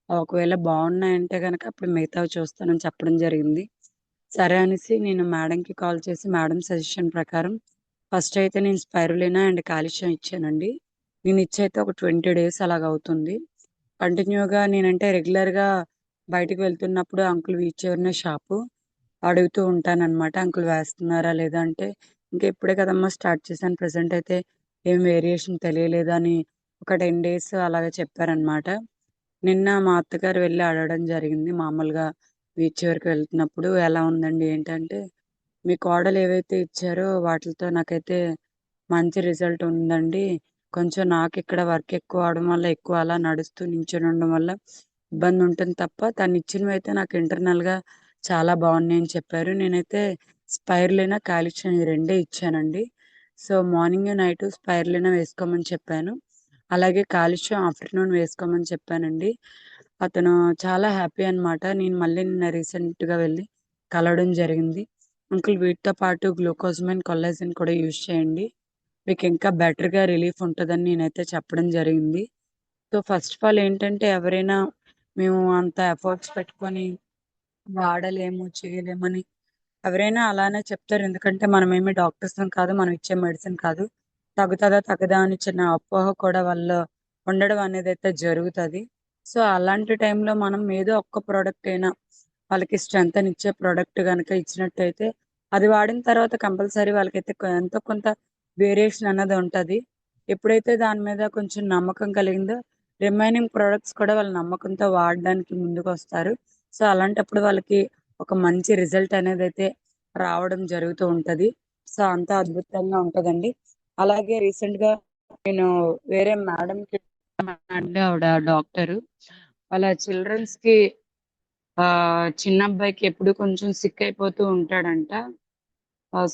ఒకవేళ బాగున్నాయంటే కనుక అప్పుడు మిగతావి చూస్తానని చెప్పడం జరిగింది. సరే అనేసి నేను మేడంకి కాల్ చేసి మేడం సజెషన్ ప్రకారం ఫస్ట్ అయితే నేను స్పైరులినా అండ్ కాల్షియం ఇచ్చానండి. నేను ఇచ్చైతే ఒక 20 days అలాగ అవుతుంది. కంటిన్యూగా నేనంటే రెగ్యులర్గా బయటికి వెళ్తున్నప్పుడు అంకుల్ వీచ్ చివరిన షాపు అడుగుతూ ఉంటానన్నమాట, అంకుల్ వేస్తున్నారా లేదా అంటే ఇంకా ఇప్పుడే కదమ్మా స్టార్ట్ చేశాను, ప్రెసెంట్ అయితే ఏం వేరియేషన్ తెలియలేదు అని ఒక 10 days అలాగే చెప్పారనమాట. నిన్న మా అత్తగారు వెళ్ళి అడగడం జరిగింది, మామూలుగా బీచ్ వరకు వెళ్తున్నప్పుడు ఎలా ఉందండి ఏంటంటే మీ కోడలు ఏవైతే ఇచ్చారో వాటితో నాకైతే మంచి రిజల్ట్ ఉందండి. కొంచెం నాకు ఇక్కడ వర్క్ ఎక్కువ అవడం వల్ల ఎక్కువ అలా నడుస్తూ నించొని ఉండడం వల్ల ఇబ్బంది ఉంటుంది తప్ప తను ఇచ్చినవి అయితే నాకు ఇంటర్నల్గా చాలా బాగున్నాయి అని చెప్పారు. నేనైతే స్పైరులినా కాల్షియం ఈ రెండే ఇచ్చానండి. సో మార్నింగ్ నైట్ స్పైరులినా వేసుకోమని చెప్పాను, అలాగే కాల్షియం ఆఫ్టర్నూన్ వేసుకోమని చెప్పానండి. అతను చాలా హ్యాపీ అన్నమాట. నేను మళ్ళీ నిన్న రీసెంట్గా వెళ్ళి కలవడం జరిగింది. అంకుల్ వీటితో పాటు గ్లూకోజమైన్ కొల్లాజెన్ కూడా యూజ్ చేయండి, మీకు ఇంకా బెటర్గా రిలీఫ్ ఉంటుందని నేనైతే చెప్పడం జరిగింది. సో ఫస్ట్ ఆఫ్ ఆల్ ఏంటంటే ఎవరైనా మేము అంత ఎఫర్ట్స్ పెట్టుకొని వాడలేము చేయలేమని ఎవరైనా అలానే చెప్తారు. ఎందుకంటే మనమేమి డాక్టర్స్ కాదు, మనం ఇచ్చే మెడిసిన్ కాదు. తగ్గుతుందా తగ్గదా అని చిన్న అపోహ కూడా వాళ్ళ ఉండడం అనేది అయితే జరుగుతుంది. సో అలాంటి టైంలో మనం ఏదో ఒక్క ప్రోడక్ట్ అయినా వాళ్ళకి స్ట్రెంగ్త్ ఇచ్చే ప్రోడక్ట్ కనుక ఇచ్చినట్టయితే అది వాడిన తర్వాత కంపల్సరీ వాళ్ళకైతే ఎంతో కొంత వేరియేషన్ అన్నది ఉంటుంది. ఎప్పుడైతే దాని మీద కొంచెం నమ్మకం కలిగిందో రిమైనింగ్ ప్రొడక్ట్స్ కూడా వాళ్ళ నమ్మకంతో వాడడానికి ముందుకు వస్తారు. సో అలాంటప్పుడు వాళ్ళకి ఒక మంచి రిజల్ట్ అనేది అయితే రావడం జరుగుతూ ఉంటది. సో అంత అద్భుతంగా ఉంటదండి. అలాగే రీసెంట్ గా నేను వేరే మేడం కి అండి, ఆవిడ డాక్టరు. వాళ్ళ చిల్డ్రన్స్ కి చిన్న అబ్బాయికి ఎప్పుడు కొంచెం సిక్ అయిపోతూ ఉంటాడంట.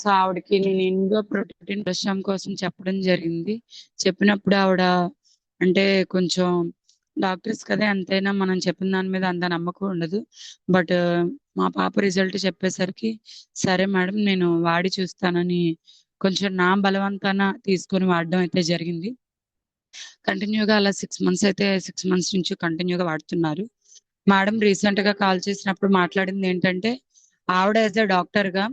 సో ఆవిడకి నేను ఇండో ప్రోటీన్ ప్రశ్రమ కోసం చెప్పడం జరిగింది. చెప్పినప్పుడు ఆవిడ అంటే కొంచెం డాక్టర్స్ కదా, ఎంతైనా మనం చెప్పిన దాని మీద అంత నమ్మకం ఉండదు. బట్ మా పాప రిజల్ట్ చెప్పేసరికి సరే మేడం నేను వాడి చూస్తానని కొంచెం నా బలవంతాన తీసుకొని వాడడం అయితే జరిగింది. కంటిన్యూగా అలా 6 మంత్స్ అయితే 6 మంత్స్ నుంచి కంటిన్యూగా వాడుతున్నారు. మేడం రీసెంట్ గా కాల్ చేసినప్పుడు మాట్లాడింది ఏంటంటే, ఆవిడ యాజ్ ఎ డాక్టర్ గా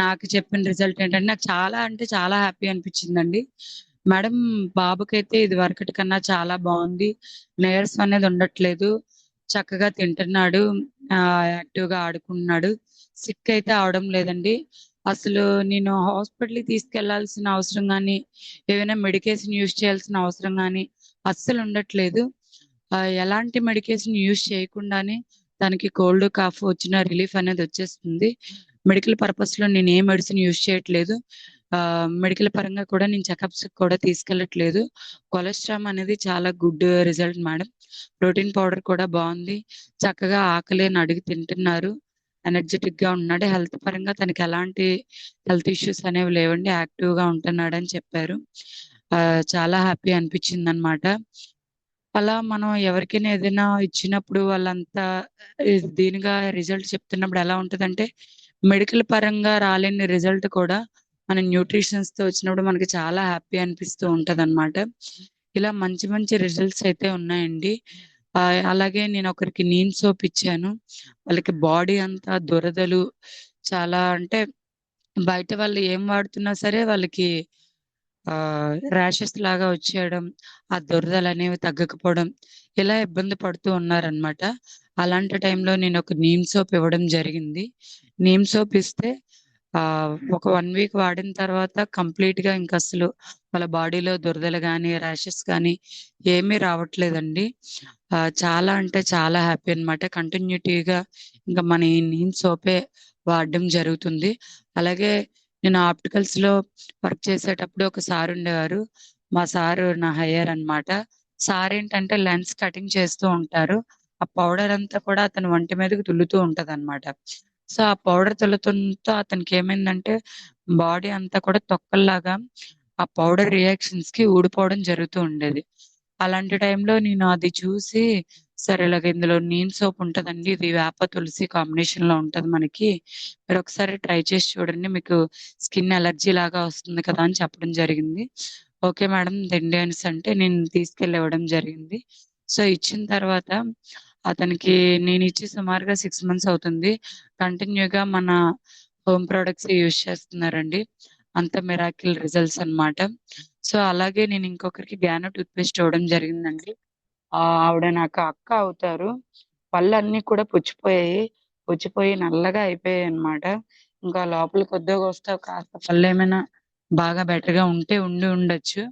నాకు చెప్పిన రిజల్ట్ ఏంటంటే నాకు చాలా అంటే చాలా హ్యాపీ అనిపించిందండి. మేడం బాబుకైతే ఇది వరకటి కన్నా చాలా బాగుంది, నీరసం అనేది ఉండట్లేదు, చక్కగా తింటున్నాడు, యాక్టివ్ గా ఆడుకుంటున్నాడు, సిక్ అయితే అవడం లేదండి. అసలు నేను హాస్పిటల్కి తీసుకెళ్లాల్సిన అవసరం కానీ ఏమైనా మెడికేషన్ యూజ్ చేయాల్సిన అవసరం కానీ అస్సలు ఉండట్లేదు. ఎలాంటి మెడికేషన్ యూజ్ చేయకుండానే తనకి కోల్డ్ కాఫ్ వచ్చిన రిలీఫ్ అనేది వచ్చేస్తుంది. మెడికల్ పర్పస్ లో నేను ఏ మెడిసిన్ యూజ్ చేయట్లేదు. మెడికల్ పరంగా కూడా నేను చెకప్స్ కూడా తీసుకెళ్ళట్లేదు. కొలెస్ట్రాల్ అనేది చాలా good result madam. Protein powder కూడా బాగుంది, చక్కగా ఆకలిని అడిగి తింటున్నారు, ఎనర్జెటిక్ గా ఉన్నాడు. హెల్త్ పరంగా తనకి ఎలాంటి హెల్త్ ఇష్యూస్ అనేవి లేవండి, యాక్టివ్ గా ఉంటున్నాడు అని చెప్పారు. చాలా హ్యాపీ అనిపించింది అనమాట. అలా మనం ఎవరికైనా ఏదైనా ఇచ్చినప్పుడు వాళ్ళంతా దీనిగా రిజల్ట్ చెప్తున్నప్పుడు ఎలా ఉంటదంటే, మెడికల్ పరంగా రాలేని రిజల్ట్ కూడా మన న్యూట్రిషన్స్ తో వచ్చినప్పుడు మనకి చాలా హ్యాపీ అనిపిస్తూ ఉంటది అనమాట. ఇలా మంచి మంచి రిజల్ట్స్ అయితే ఉన్నాయండి. అలాగే నేను ఒకరికి నీమ్ సోప్ ఇచ్చాను. వాళ్ళకి బాడీ అంతా దురదలు చాలా అంటే బయట వాళ్ళు ఏం వాడుతున్నా సరే వాళ్ళకి ర్యాషెస్ లాగా వచ్చేయడం, ఆ దురదలు అనేవి తగ్గకపోవడం, ఇలా ఇబ్బంది పడుతూ ఉన్నారనమాట. అలాంటి టైంలో నేను ఒక నీమ్ సోప్ ఇవ్వడం జరిగింది. నీమ్ సోప్ ఇస్తే ఒక 1 వీక్ వాడిన తర్వాత కంప్లీట్ గా ఇంకా అసలు వాళ్ళ బాడీలో దురదలు కానీ ర్యాషెస్ కానీ ఏమీ రావట్లేదండి. చాలా అంటే చాలా హ్యాపీ అనమాట. కంటిన్యూటీగా ఇంకా మన ఈ నీమ్ సోపే వాడడం జరుగుతుంది. అలాగే నేను ఆప్టికల్స్ లో వర్క్ చేసేటప్పుడు ఒక సార్ ఉండేవారు. మా సారు నా హయ్యర్ అన్నమాట. సార్ ఏంటంటే లెన్స్ కటింగ్ చేస్తూ ఉంటారు. ఆ పౌడర్ అంతా కూడా అతని ఒంటి మీదకి తుల్లుతూ ఉంటది అనమాట. సో ఆ పౌడర్ తుల్లతంతో అతనికి ఏమైందంటే బాడీ అంతా కూడా తొక్కల్లాగా ఆ పౌడర్ రియాక్షన్స్ కి ఊడిపోవడం జరుగుతూ ఉండేది. అలాంటి టైంలో నేను అది చూసి సరే ఇలాగ ఇందులో నీమ్ సోప్ ఉంటదండి, ఇది వేప తులసి కాంబినేషన్ లో ఉంటది మనకి, మీరు ఒకసారి ట్రై చేసి చూడండి, మీకు స్కిన్ ఎలర్జీ లాగా వస్తుంది కదా అని చెప్పడం జరిగింది. ఓకే మేడం తిండి అనేసి అంటే నేను తీసుకెళ్ళి ఇవ్వడం జరిగింది. సో ఇచ్చిన తర్వాత అతనికి నేను ఇచ్చి సుమారుగా 6 మంత్స్ అవుతుంది. కంటిన్యూగా మన హోమ్ ప్రొడక్ట్స్ యూజ్ చేస్తున్నారండి. అంత మిరాకిల్ రిజల్ట్స్ అన్నమాట. సో అలాగే నేను ఇంకొకరికి గ్యానో టూత్ పేస్ట్ ఇవ్వడం జరిగిందండి. ఆవిడ నాకు అక్క అవుతారు. పళ్ళన్నీ కూడా పుచ్చిపోయి నల్లగా అయిపోయాయి అన్నమాట. ఇంకా లోపల కొద్దిగా వస్తే కాస్త పళ్ళు ఏమైనా బాగా బెటర్ గా ఉండి ఉండొచ్చు.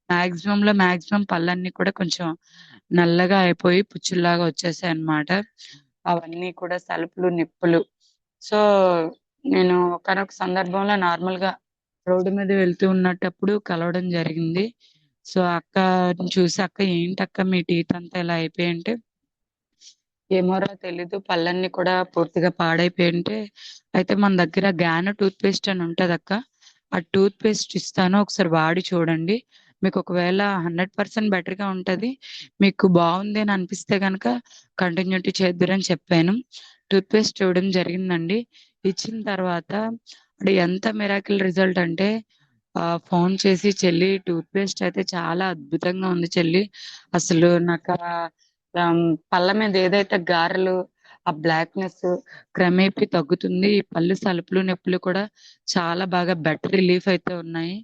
మాక్సిమం పళ్ళన్నీ కూడా కొంచెం నల్లగా అయిపోయి పుచ్చుల్లాగా వచ్చేసాయి అన్నమాట. అవన్నీ కూడా సలుపులు నిప్పులు. సో నేను ఒకనొక సందర్భంలో నార్మల్ గా రోడ్డు మీద వెళ్తూ ఉన్నటప్పుడు కలవడం జరిగింది. సో అక్కని చూసి అక్క ఏంటక్క మీ టీత్ అంతా ఇలా అయిపోయింటే, ఏమోరా తెలీదు పళ్ళన్నీ కూడా పూర్తిగా పాడైపోయింటే, అయితే మన దగ్గర గ్యానో టూత్ పేస్ట్ అని ఉంటది అక్క, ఆ టూత్ పేస్ట్ ఇస్తాను ఒకసారి వాడి చూడండి, మీకు ఒకవేళ 100% బెటర్ గా ఉంటది, మీకు బాగుంది అని అనిపిస్తే గనక కంటిన్యూటీ చేద్దురని చెప్పాను. టూత్ పేస్ట్ ఇవ్వడం జరిగిందండి. ఇచ్చిన తర్వాత అది ఎంత మిరాకిల్ రిజల్ట్ అంటే ఫోన్ చేసి చెల్లి టూత్ పేస్ట్ అయితే చాలా అద్భుతంగా ఉంది చెల్లి, అసలు నాకు పళ్ళ మీద ఏదైతే గారెలు ఆ బ్లాక్నెస్ క్రమేపీ తగ్గుతుంది, ఈ పళ్ళు సలుపులు నొప్పులు కూడా చాలా బాగా బెటర్ రిలీఫ్ అయితే ఉన్నాయి,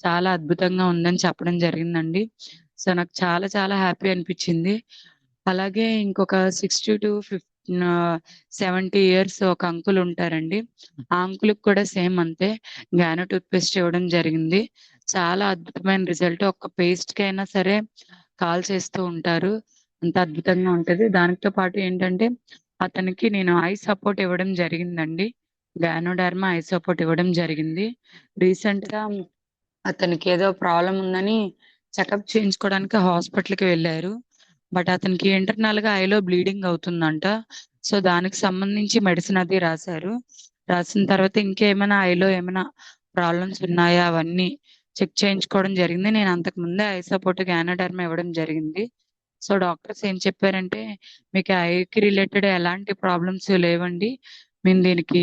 చాలా అద్భుతంగా ఉందని చెప్పడం జరిగిందండి. సో నాకు చాలా చాలా హ్యాపీ అనిపించింది. అలాగే ఇంకొక 60 to 70 ఇయర్స్ ఒక అంకుల్ ఉంటారండి. ఆ అంకుల్‌కి కూడా సేమ్ అంతే గానో టూత్ పేస్ట్ ఇవ్వడం జరిగింది. చాలా అద్భుతమైన రిజల్ట్. ఒక్క పేస్ట్‌కైనా సరే కాల్ చేస్తూ ఉంటారు. అంత అద్భుతంగా ఉంటది. దానితో పాటు ఏంటంటే అతనికి నేను ఐ సపోర్ట్ ఇవ్వడం జరిగిందండి. గానోడెర్మా ఐ సపోర్ట్ ఇవ్వడం జరిగింది. రీసెంట్‌గా అతనికి ఏదో ప్రాబ్లమ్ ఉందని చెకప్ చేయించుకోవడానికి హాస్పిటల్‌కి వెళ్లారు. బట్ అతనికి ఇంటర్నల్‌గా ఐలో బ్లీడింగ్ అవుతుందంట. సో, దానికి సంబంధించి మెడిసిన్ అది రాసారు. రాసిన తర్వాత ఇంకేమైనా ఐలో ఏమైనా ప్రాబ్లమ్స్ ఉన్నాయా అవన్నీ చెక్ చేయించుకోవడం జరిగింది. నేను అంతకు ముందే ఐ సపోర్ట్ గానోడెర్మా ఇవ్వడం జరిగింది. సో, డాక్టర్స్ ఏం చెప్పారంటే, "మీకు ఐకి రిలేటెడ్ ఎలాంటి ప్రాబ్లమ్స్ లేవండి. మేము దీనికి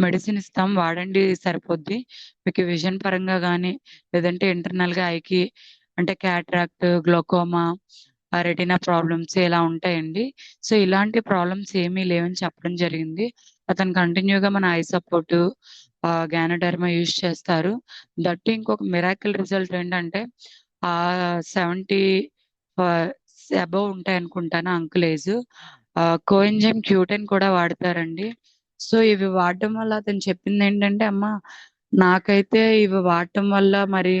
మెడిసిన్ ఇస్తాం వాడండి సరిపోద్ది. మీకు విజన్ పరంగా గానీ, లేదంటే ఇంటర్నల్‌గా ఐకి అంటే క్యాటరాక్ట్, గ్లోకోమా, రెటినా ప్రాబ్లమ్స్ ఇలా ఉంటాయండి. సో, ఇలాంటి ప్రాబ్లమ్స్ ఏమీ లేవని చెప్పడం జరిగింది. అతను కంటిన్యూ‌గా మన ఐ సపోర్టు, గానోడెర్మా యూజ్ చేస్తారు. దట్ ఇంకొక మిరాకిల్ రిజల్ట్ ఏంటంటే 70 అబోవ్ ఉంటాయనుకుంటాను అంకుల్ ఏజ్. కోఎంజైమ్ క్యూటెన్ కూడా వాడతారండి. సో, ఇవి వాడడం వల్ల అతను చెప్పిందేంటంటే, "అమ్మ నాకైతే ఇవి వాడటం వల్ల మరి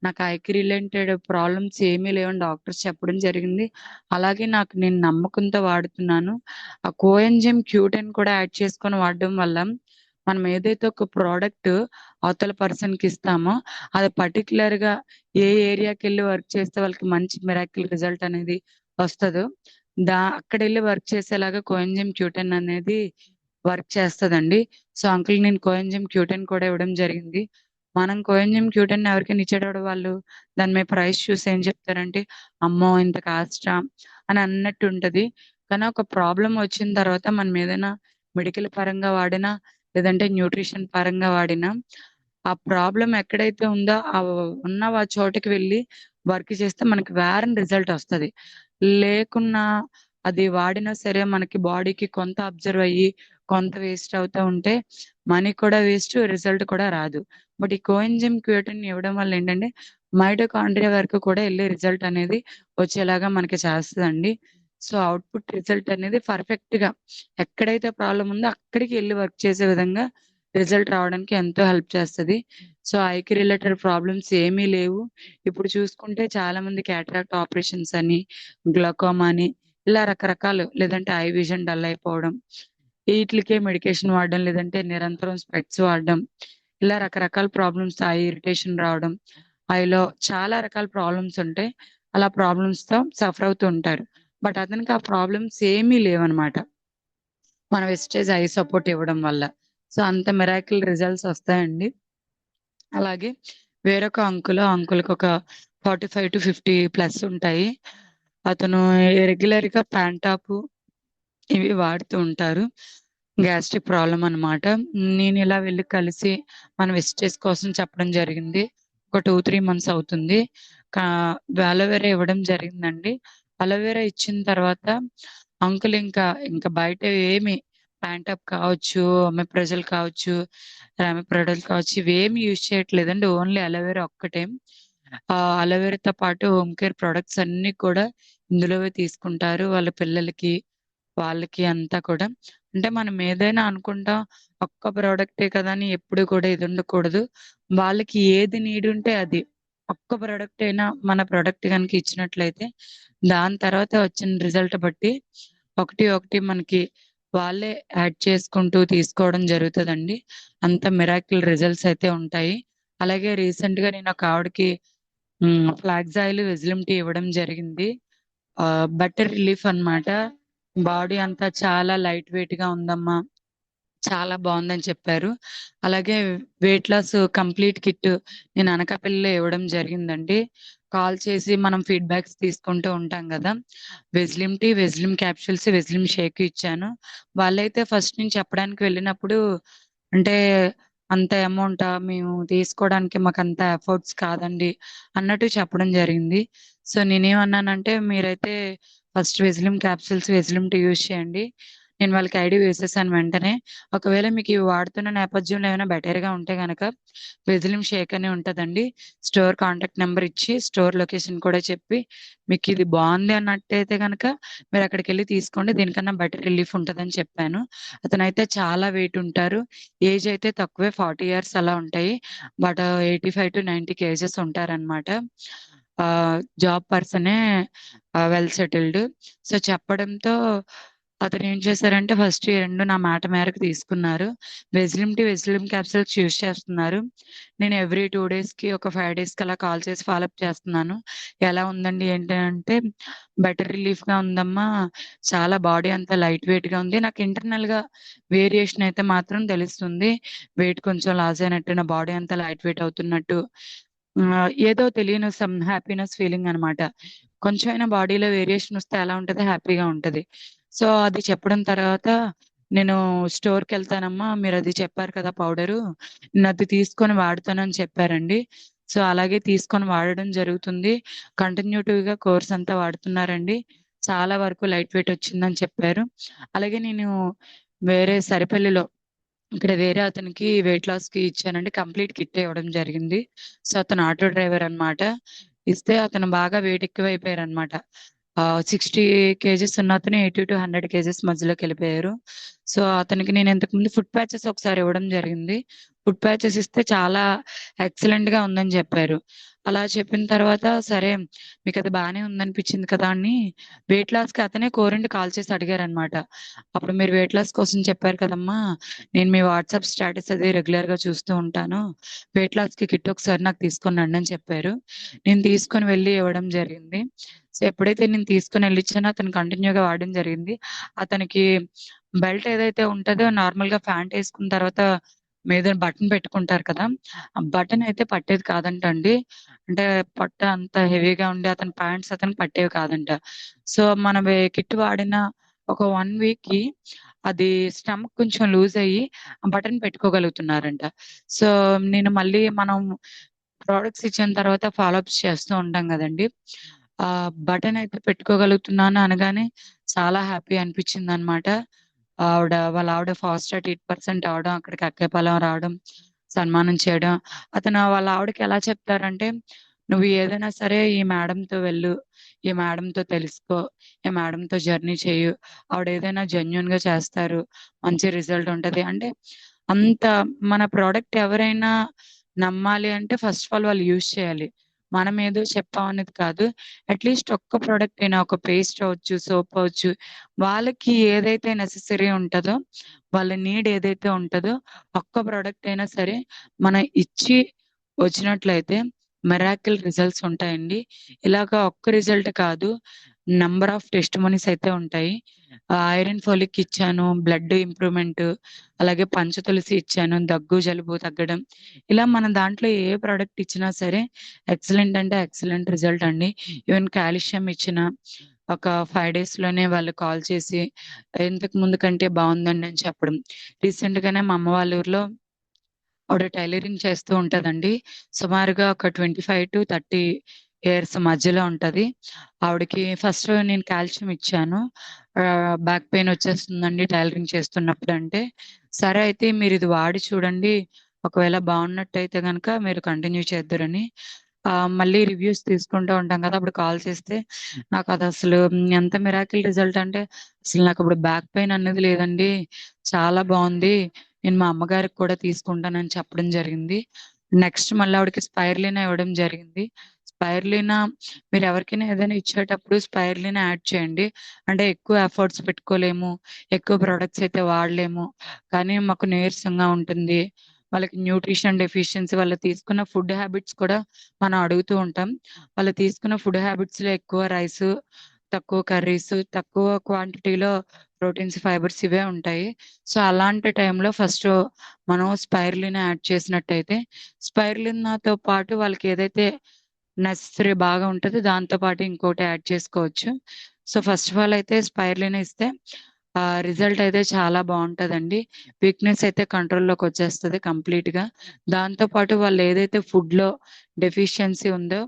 నాకు ఐకి రిలేటెడ్ ప్రాబ్లమ్స్ ఏమీ లేవని డాక్టర్స్ చెప్పడం జరిగింది. అలాగే నాకు నేను నమ్మకంతో వాడుతున్నాను. ఆ కోఎంజైమ్ క్యూటెన్ కూడా యాడ్ చేసుకొని వాడడం వల్ల మనం ఏదైతే ఒక ప్రోడక్ట్ అవతల పర్సన్‌కి ఇస్తామో అది పర్టిక్యులర్‌గా ఏ ఏరియాకెళ్ళి వర్క్ చేస్తే వాళ్ళకి మంచి మిరాకిల్ రిజల్ట్ అనేది వస్తదో అక్కడెళ్ళి వర్క్ చేసేలాగా కోఎంజైమ్ క్యూటెన్ అనేది వర్క్ చేస్తదండి. సో, అంకుల్‌కి నేను కోఎంజైమ్ క్యూటెన్ కూడా ఇవ్వడం జరిగింది. మనం కోఎంజైమ్ క్యూటెన్ ఎవరికైనా ఇచ్చేటప్పుడు వాళ్ళు దాని మీద ప్రైస్ చూసి ఏం చెప్తారంటే, "అమ్మో! ఇంత కాస్టా" అని అన్నట్టు ఉంటది. కానీ ఒక ప్రాబ్లమ్ వచ్చిన తర్వాత మనం ఏదైనా మెడికల్ పరంగా వాడినా, లేదంటే న్యూట్రిషన్ పరంగా వాడినా, ఆ ప్రాబ్లమ్ ఎక్కడైతే ఉందో ఉన్న చోటకి వెళ్లి వర్క్ చేస్తే మనకి వేరని రిజల్ట్ వస్తది. లేకున్నా అది వాడినా సరే మనకి బాడీకి కొంత అబ్జర్వ్ అయ్యి, కొంత వేస్ట్ అవుతా ఉంటే మనీ కూడా వేస్ట్, రిజల్ట్ కూడా రాదు. బట్ ఈ కోఎంజైమ్ క్యూటన్ ఇవ్వడం వల్ల ఏంటంటే మైటోకాండ్రియా వరకు కూడా ఎళ్లి రిజల్ట్ అనేది వచ్చేలాగా మనకి చేస్తదండి. సో, అవుట్‌పుట్ రిజల్ట్ అనేది పర్ఫెక్ట్‌గా ఎక్కడైతే ప్రాబ్లమ్ ఉందో అక్కడికి ఎళ్లి వర్క్ చేసే విధంగా రిజల్ట్ రావడానికి ఎంతో హెల్ప్ చేస్తది. సో, ఐకి రిలేటెడ్ ప్రాబ్లమ్స్ ఏమీ లేవు. ఇప్పుడు చూసుకుంటే చాలామంది క్యాటరాక్ట్ ఆపరేషన్స్ అని, గ్లాకోమా అని ఇలా రకరకాలు లేదంటే ఐ విజన్ డల్ అయిపోవడం, ఈట్లికే మెడికేషన్ వాడడం, లేదంటే నిరంతరం స్పెక్ట్స్ వాడడం, ఇలా రకరకాల ప్రాబ్లమ్స్ ఐ ఇరిటేషన్ రావడం, ఐలో చాలా రకాల ప్రాబ్లమ్స్ ఉంటాయి. అలా ప్రాబ్లమ్స్‌తో సఫర్ అవుతూ ఉంటారు. బట్ అతనికి ఆ ప్రాబ్లమ్స్ ఏమీ లేవనమాట. మన వెస్టేజ్ ఐ సపోర్ట్ ఇవ్వడం వల్ల. సో, అంత మిరాకిల్ రిజల్ట్స్ వస్తాయండి. అలాగే వేరొక అంకుల్, ఆ అంకుల్‌కి ఒక 45-50 ప్లస్ ఉంటాయి. అతను రెగ్యులర్‌గా ప్యాంటాపు ఇవి వాడుతూ ఉంటారు. గ్యాస్ట్రిక్ ప్రాబ్లమ్ అనమాట. నేనిలా వెళ్లి కలిసి మన వెస్టేజ్ కోసం చెప్పడం జరిగింది. ఒక 2, 3 మంత్స్ అవుతుంది. కా అలోవెరా ఇవ్వడం జరిగిందండి. అలోవెరా ఇచ్చిన తర్వాత అంకుల్ ఇంకా బయట ఏమి ప్యాంటాప్ కావచ్చు, ఒమెప్రజోల్ కావచ్చు, రామిప్రొడల్ కావచ్చు ఇవేమి యూజ్ చేయట్లేదండి. ఓన్లీ అలోవెరా ఒక్కటే. అలోవెరాతో పాటు హోమ్ కేర్ ప్రొడక్ట్స్ అన్నీ కూడా ఇందులోవే తీసుకుంటారు. వాళ్ళ పిల్లలకి, వాళ్ళకి అంతా కూడా. అంటే మనం ఏదైనా అనుకుంటాం, ఒక్క ప్రొడక్టే కదా అని ఎప్పుడు కూడా ఇది ఉండకూడదు. వాళ్ళకి ఏది నీడ్ ఉంటే అది. ఒక్క ప్రొడక్ట్ అయినా మన ప్రొడక్ట్ గనుక ఇచ్చినట్లయితే, దాని తర్వాత వచ్చిన రిజల్ట్ బట్టి ఒకటి, ఒకటి మనకి వాళ్ళే యాడ్ చేసుకుంటూ తీసుకోవడం జరుగుతదండి. అంత మిరాకిల్ రిజల్ట్స్ అయితే ఉంటాయి. అలాగే రీసెంట్‌గా నేను ఒక ఆవిడకి ఫ్లాక్స్ ఆయిల్, వెజిలిమ్ టీ ఇవ్వడం జరిగింది. బెటర్ రిలీఫ్ అన్నమాట. బాడీ అంతా చాలా లైట్ వెయిట్‌గా ఉందమ్మా. చాలా బావుందని చెప్పారు. అలాగే వెయిట్ లాస్ కంప్లీట్ కిట్ నేను అనకాపల్లిలో ఇవ్వడం జరిగిందండి. కాల్ చేసి మనం ఫీడ్‌బ్యాక్స్ తీసుకుంటూ ఉంటాం గదా! వెజిలిమ్ టీ, వెజిలిమ్ క్యాప్సూల్స్, వెజిలిమ్ షేక్ ఇచ్చాను. వాళ్ళైతే ఫస్ట్ నేను చెప్పడానికి వెళ్ళినప్పుడు అంటే అంత అమౌంటా? మేము తీసుకోవడానికి మాకంత ఎఫర్ట్స్ కాదండి అన్నట్టు చెప్పడం జరిగింది. సో, నేనేమన్నానంటే మీరైతే ఫస్ట్ వెజిలిమ్ క్యాప్సూల్స్, వెజిలిమ్ టీ యూజ్ చేయండి. నేను వాళ్ళకి ఐడి వేసేసాను వెంటనే. ఒకవేళ మీకు ఇవి వాడుతున్న నేపథ్యంలో ఏమైనా బెటర్గా ఉంటే కనుక వెజిలిం షేక్ అని ఉంటుందండి. స్టోర్ కాంటాక్ట్ నెంబర్ ఇచ్చి స్టోర్ లొకేషన్ కూడా చెప్పి మీకు ఇది బాగుంది అన్నట్టయితే కనుక మీరు అక్కడికి వెళ్ళి తీసుకోండి, దీనికన్నా బెటర్ రిలీఫ్ ఉంటుందని చెప్పాను. అతనైతే చాలా వెయిట్ ఉంటారు, ఏజ్ అయితే తక్కువే, 40 years అలా ఉంటాయి, బట్ 85 to 90 kgs ఉంటారనమాట. జాబ్ పర్సనే, వెల్ సెటిల్డ్. సో చెప్పడంతో అతను ఏం చేశారంటే ఫస్ట్ ఈ రెండు నా మాట మేరకు తీసుకున్నారు. వెజిలిం టీ, వెజిలిం క్యాప్సూల్స్ యూస్ చేస్తున్నారు. నేను ఎవ్రీ 2 daysకి ఒక 5 daysకి అలా కాల్ చేసి ఫాలోఅప్ చేస్తున్నాను. ఎలా ఉందండి ఏంటి అంటే, బెటర్ రిలీఫ్గా ఉందమ్మా, చాలా బాడీ అంతా లైట్ వెయిట్గా ఉంది, నాకు ఇంటర్నల్గా వేరియేషన్ అయితే మాత్రం తెలుస్తుంది, వెయిట్ కొంచెం లాస్ అయినట్టు, నా బాడీ అంతా లైట్ వెయిట్ అవుతున్నట్టు, ఏదో తెలియని సమ్ హ్యాపీనెస్ ఫీలింగ్ అనమాట. కొంచెమైనా బాడీలో వేరియేషన్ వస్తే ఎలా ఉంటుంది, హ్యాపీగా ఉంటుంది. సో అది చెప్పడం తర్వాత నేను స్టోర్కి వెళ్తానమ్మా, మీరు అది చెప్పారు కదా పౌడరు, నేను అది తీసుకొని వాడతానని చెప్పారండి. సో అలాగే తీసుకొని వాడడం జరుగుతుంది. కంటిన్యూటివ్గా కోర్స్ అంతా వాడుతున్నారండి, చాలా వరకు లైట్ వెయిట్ వచ్చిందని చెప్పారు. అలాగే నేను వేరే సరిపల్లిలో ఇక్కడ వేరే అతనికి వెయిట్ లాస్ కి ఇచ్చానండి, కంప్లీట్ కిట్ ఇవ్వడం జరిగింది. సో అతను ఆటో డ్రైవర్ అన్నమాట. ఇస్తే అతను బాగా వెయిట్ ఎక్కువైపోయారు అనమాట. 60 kgs ఉన్న అతను 80 to 100 kgs మధ్యలోకి వెళ్ళిపోయారు. సో అతనికి నేను ఇంతకు ముందు ఫుడ్ ప్యాచెస్ ఒకసారి ఇవ్వడం జరిగింది. ఫుడ్ ప్యాచెస్ ఇస్తే చాలా ఎక్సలెంట్ గా ఉందని చెప్పారు. అలా చెప్పిన తర్వాత సరే మీకు అది బాగానే ఉందనిపించింది కదా అని వెయిట్ లాస్ కి అతనే కోరిండి కాల్ చేసి అడిగారు అనమాట. అప్పుడు మీరు వెయిట్ లాస్ కోసం చెప్పారు కదమ్మా, నేను మీ వాట్సాప్ స్టేటస్ అది రెగ్యులర్ గా చూస్తూ ఉంటాను, వెయిట్ లాస్ కి కిట్ ఒకసారి నాకు తీసుకొని రండి అని చెప్పారు. నేను తీసుకొని వెళ్ళి ఇవ్వడం జరిగింది. సో ఎప్పుడైతే నేను తీసుకొని వెళ్ళి ఇచ్చానో అతను కంటిన్యూగా వాడడం జరిగింది. అతనికి బెల్ట్ ఏదైతే ఉంటుందో, నార్మల్ గా ప్యాంట్ వేసుకున్న తర్వాత మీద బటన్ పెట్టుకుంటారు కదా, ఆ బటన్ అయితే పట్టేది కాదంట అండి. అంటే పొట్ట అంత హెవీగా ఉండి అతని ప్యాంట్స్ అతను పట్టేవి కాదంట. సో మన కిట్ వాడిన ఒక 1 week కి అది స్టమక్ కొంచెం లూజ్ అయ్యి బటన్ పెట్టుకోగలుగుతున్నారంట. సో నేను మళ్ళీ మనం ప్రోడక్ట్స్ ఇచ్చిన తర్వాత ఫాలోఅప్స్ చేస్తూ ఉంటాం కదండి, ఆ బటన్ అయితే పెట్టుకోగలుగుతున్నాను అనగానే చాలా హ్యాపీ అనిపించింది అనమాట. వాళ్ళ ఆవిడ ఫాస్ట్ అట్ 8% అవడం, అక్కడికి అక్కేపాలెం రావడం, సన్మానం చేయడం. అతను వాళ్ళ ఆవిడకి ఎలా చెప్తారంటే, నువ్వు ఏదైనా సరే ఈ మేడంతో వెళ్ళు, ఈ మేడంతో తెలుసుకో, ఈ మేడంతో జర్నీ చేయు, ఆవిడ ఏదైనా జెన్యున్ గా చేస్తారు, మంచి రిజల్ట్ ఉంటది అంటే. అంత మన ప్రోడక్ట్ ఎవరైనా నమ్మాలి అంటే ఫస్ట్ ఆఫ్ ఆల్ వాళ్ళు యూజ్ చేయాలి, మనం ఏదో చెప్పాం అనేది కాదు. అట్లీస్ట్ ఒక్క ప్రోడక్ట్ అయినా, ఒక పేస్ట్ అవ్వచ్చు, సోప్ అవ్వచ్చు, వాళ్ళకి ఏదైతే నెసెసరీ ఉంటుందో, వాళ్ళ నీడ్ ఏదైతే ఉంటుందో, ఒక్క ప్రోడక్ట్ అయినా సరే మనం ఇచ్చి వచ్చినట్లయితే మెరాకిల్ రిజల్ట్స్ ఉంటాయండి. ఇలాగా ఒక్క రిజల్ట్ కాదు, నంబర్ ఆఫ్ టెస్టిమోనీస్ అయితే ఉంటాయి. ఐరన్ ఫోలిక్ ఇచ్చాను, బ్లడ్ ఇంప్రూవ్మెంట్, అలాగే పంచ తులసి ఇచ్చాను, దగ్గు జలుబు తగ్గడం. ఇలా మన దాంట్లో ఏ ప్రోడక్ట్ ఇచ్చినా సరే ఎక్సలెంట్ అంటే ఎక్సలెంట్ రిజల్ట్ అండి. ఈవెన్ కాల్షియం ఇచ్చిన ఒక 5 days లోనే వాళ్ళు కాల్ చేసి ఇంతకు ముందు కంటే బాగుందండి అని చెప్పడం. రీసెంట్ గానే మా అమ్మ వాళ్ళ ఊర్లో ఆవిడ టైలరింగ్ చేస్తూ ఉంటదండి. సుమారుగా ఒక 25 to 30 years మధ్యలో ఉంటది. ఆవిడకి ఫస్ట్ నేను కాల్షియం ఇచ్చాను. బ్యాక్ పెయిన్ వచ్చేస్తుందండి టైలరింగ్ చేస్తున్నప్పుడు అంటే, సరే అయితే మీరు ఇది వాడి చూడండి, ఒకవేళ బాగున్నట్టయితే గనక మీరు కంటిన్యూ చేద్దురని. మళ్ళీ రివ్యూస్ తీసుకుంటూ ఉంటాం కదా, అప్పుడు కాల్ చేస్తే నాకు అది అసలు ఎంత మిరాకిల్ రిజల్ట్ అంటే, అసలు నాకు ఇప్పుడు బ్యాక్ పెయిన్ అనేది లేదండి, చాలా బాగుంది, నేను మా అమ్మగారికి కూడా తీసుకుంటానని చెప్పడం జరిగింది. నెక్స్ట్ మళ్ళీ ఆవిడకి స్పైర్లినా ఇవ్వడం జరిగింది. స్పైర్లినా మీరు ఎవరికైనా ఏదైనా ఇచ్చేటప్పుడు స్పైర్లినా యాడ్ చేయండి. అంటే ఎక్కువ ఎఫర్ట్స్ పెట్టుకోలేము, ఎక్కువ ప్రొడక్ట్స్ అయితే వాడలేము, కానీ మాకు నీరసంగా ఉంటుంది, వాళ్ళకి న్యూట్రిషన్ డెఫిషియన్సీ, వాళ్ళు తీసుకున్న ఫుడ్ హ్యాబిట్స్ కూడా మనం అడుగుతూ ఉంటాం. వాళ్ళు తీసుకున్న ఫుడ్ హ్యాబిట్స్ లో ఎక్కువ రైస్, తక్కువ కర్రీస్, తక్కువ క్వాంటిటీలో ప్రోటీన్స్, ఫైబర్స్ ఇవే ఉంటాయి. సో అలాంటి టైంలో ఫస్ట్ మనం స్పైర్లినా యాడ్ చేసినట్టయితే, స్పైర్లినాతో పాటు వాళ్ళకి ఏదైతే నెసెసరీ బాగా ఉంటదో దాంతో పాటు ఇంకోటి యాడ్ చేసుకోవచ్చు. సో ఫస్ట్ ఆఫ్ ఆల్ అయితే స్పైర్లినా ఇస్తే రిజల్ట్ అయితే చాలా బాగుంటదండి. వీక్నెస్ అయితే కంట్రోల్లోకి వచ్చేస్తుంది కంప్లీట్ గా. దాంతో పాటు వాళ్ళు ఏదైతే ఫుడ్ లో డెఫిషియన్సీ ఉందో,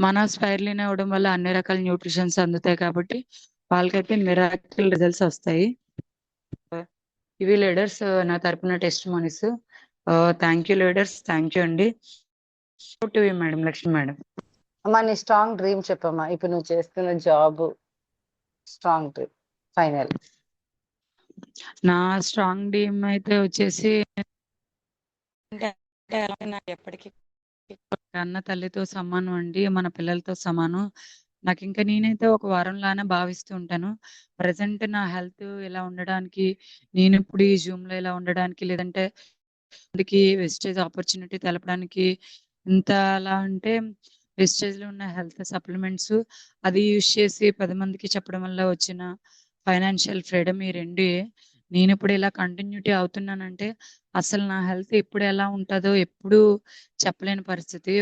మన స్పైర్లినా ఇవ్వడం వల్ల అన్ని రకాల న్యూట్రిషన్స్ అందుతాయి కాబట్టి వాళ్ళకైతే మిరాకిల్ రిజల్ట్స్ వస్తాయి. ఇవి లీడర్స్ నా తరపున testimonies. Thank you leaders, thank you అండి. Madam Lakshmi madam. అమ్మా నీ స్ట్రాంగ్ డ్రీమ్ చెప్పమ్మా, ఇప్పుడు నువ్వు చేస్తున్న జాబ్ స్ట్రాంగ్ డ్రీమ్ ఫైనల్. నా స్ట్రాంగ్ డ్రీమ్ అయితే వచ్చేసి నాకు ఎప్పటికీ అన్న తల్లితో సమానం అండి, మన పిల్లలతో సమానం. నాకు ఇంకా నేనైతే ఒక వారంలానే భావిస్తూ ఉంటాను. ప్రజెంట్ నా హెల్త్ ఇలా ఉండడానికి, నేను ఇప్పుడు ఈ జూమ్ లో ఇలా ఉండడానికి, లేదంటే వెస్టేజ్ ఆపర్చునిటీ తెలపడానికి ఇంత అలా అంటే వెస్టేజ్ లో ఉన్న హెల్త్ సప్లిమెంట్స్ అది యూజ్ చేసి 10 మందికి చెప్పడం వల్ల వచ్చిన ఫైనాన్షియల్ ఫ్రీడమ్ ఈ రెండే. నేను ఇప్పుడు ఇలా కంటిన్యూటీ అవుతున్నానంటే అసలు నా హెల్త్ ఎప్పుడు ఎలా ఉంటుందో ఎప్పుడు చెప్పలేని పరిస్థితి.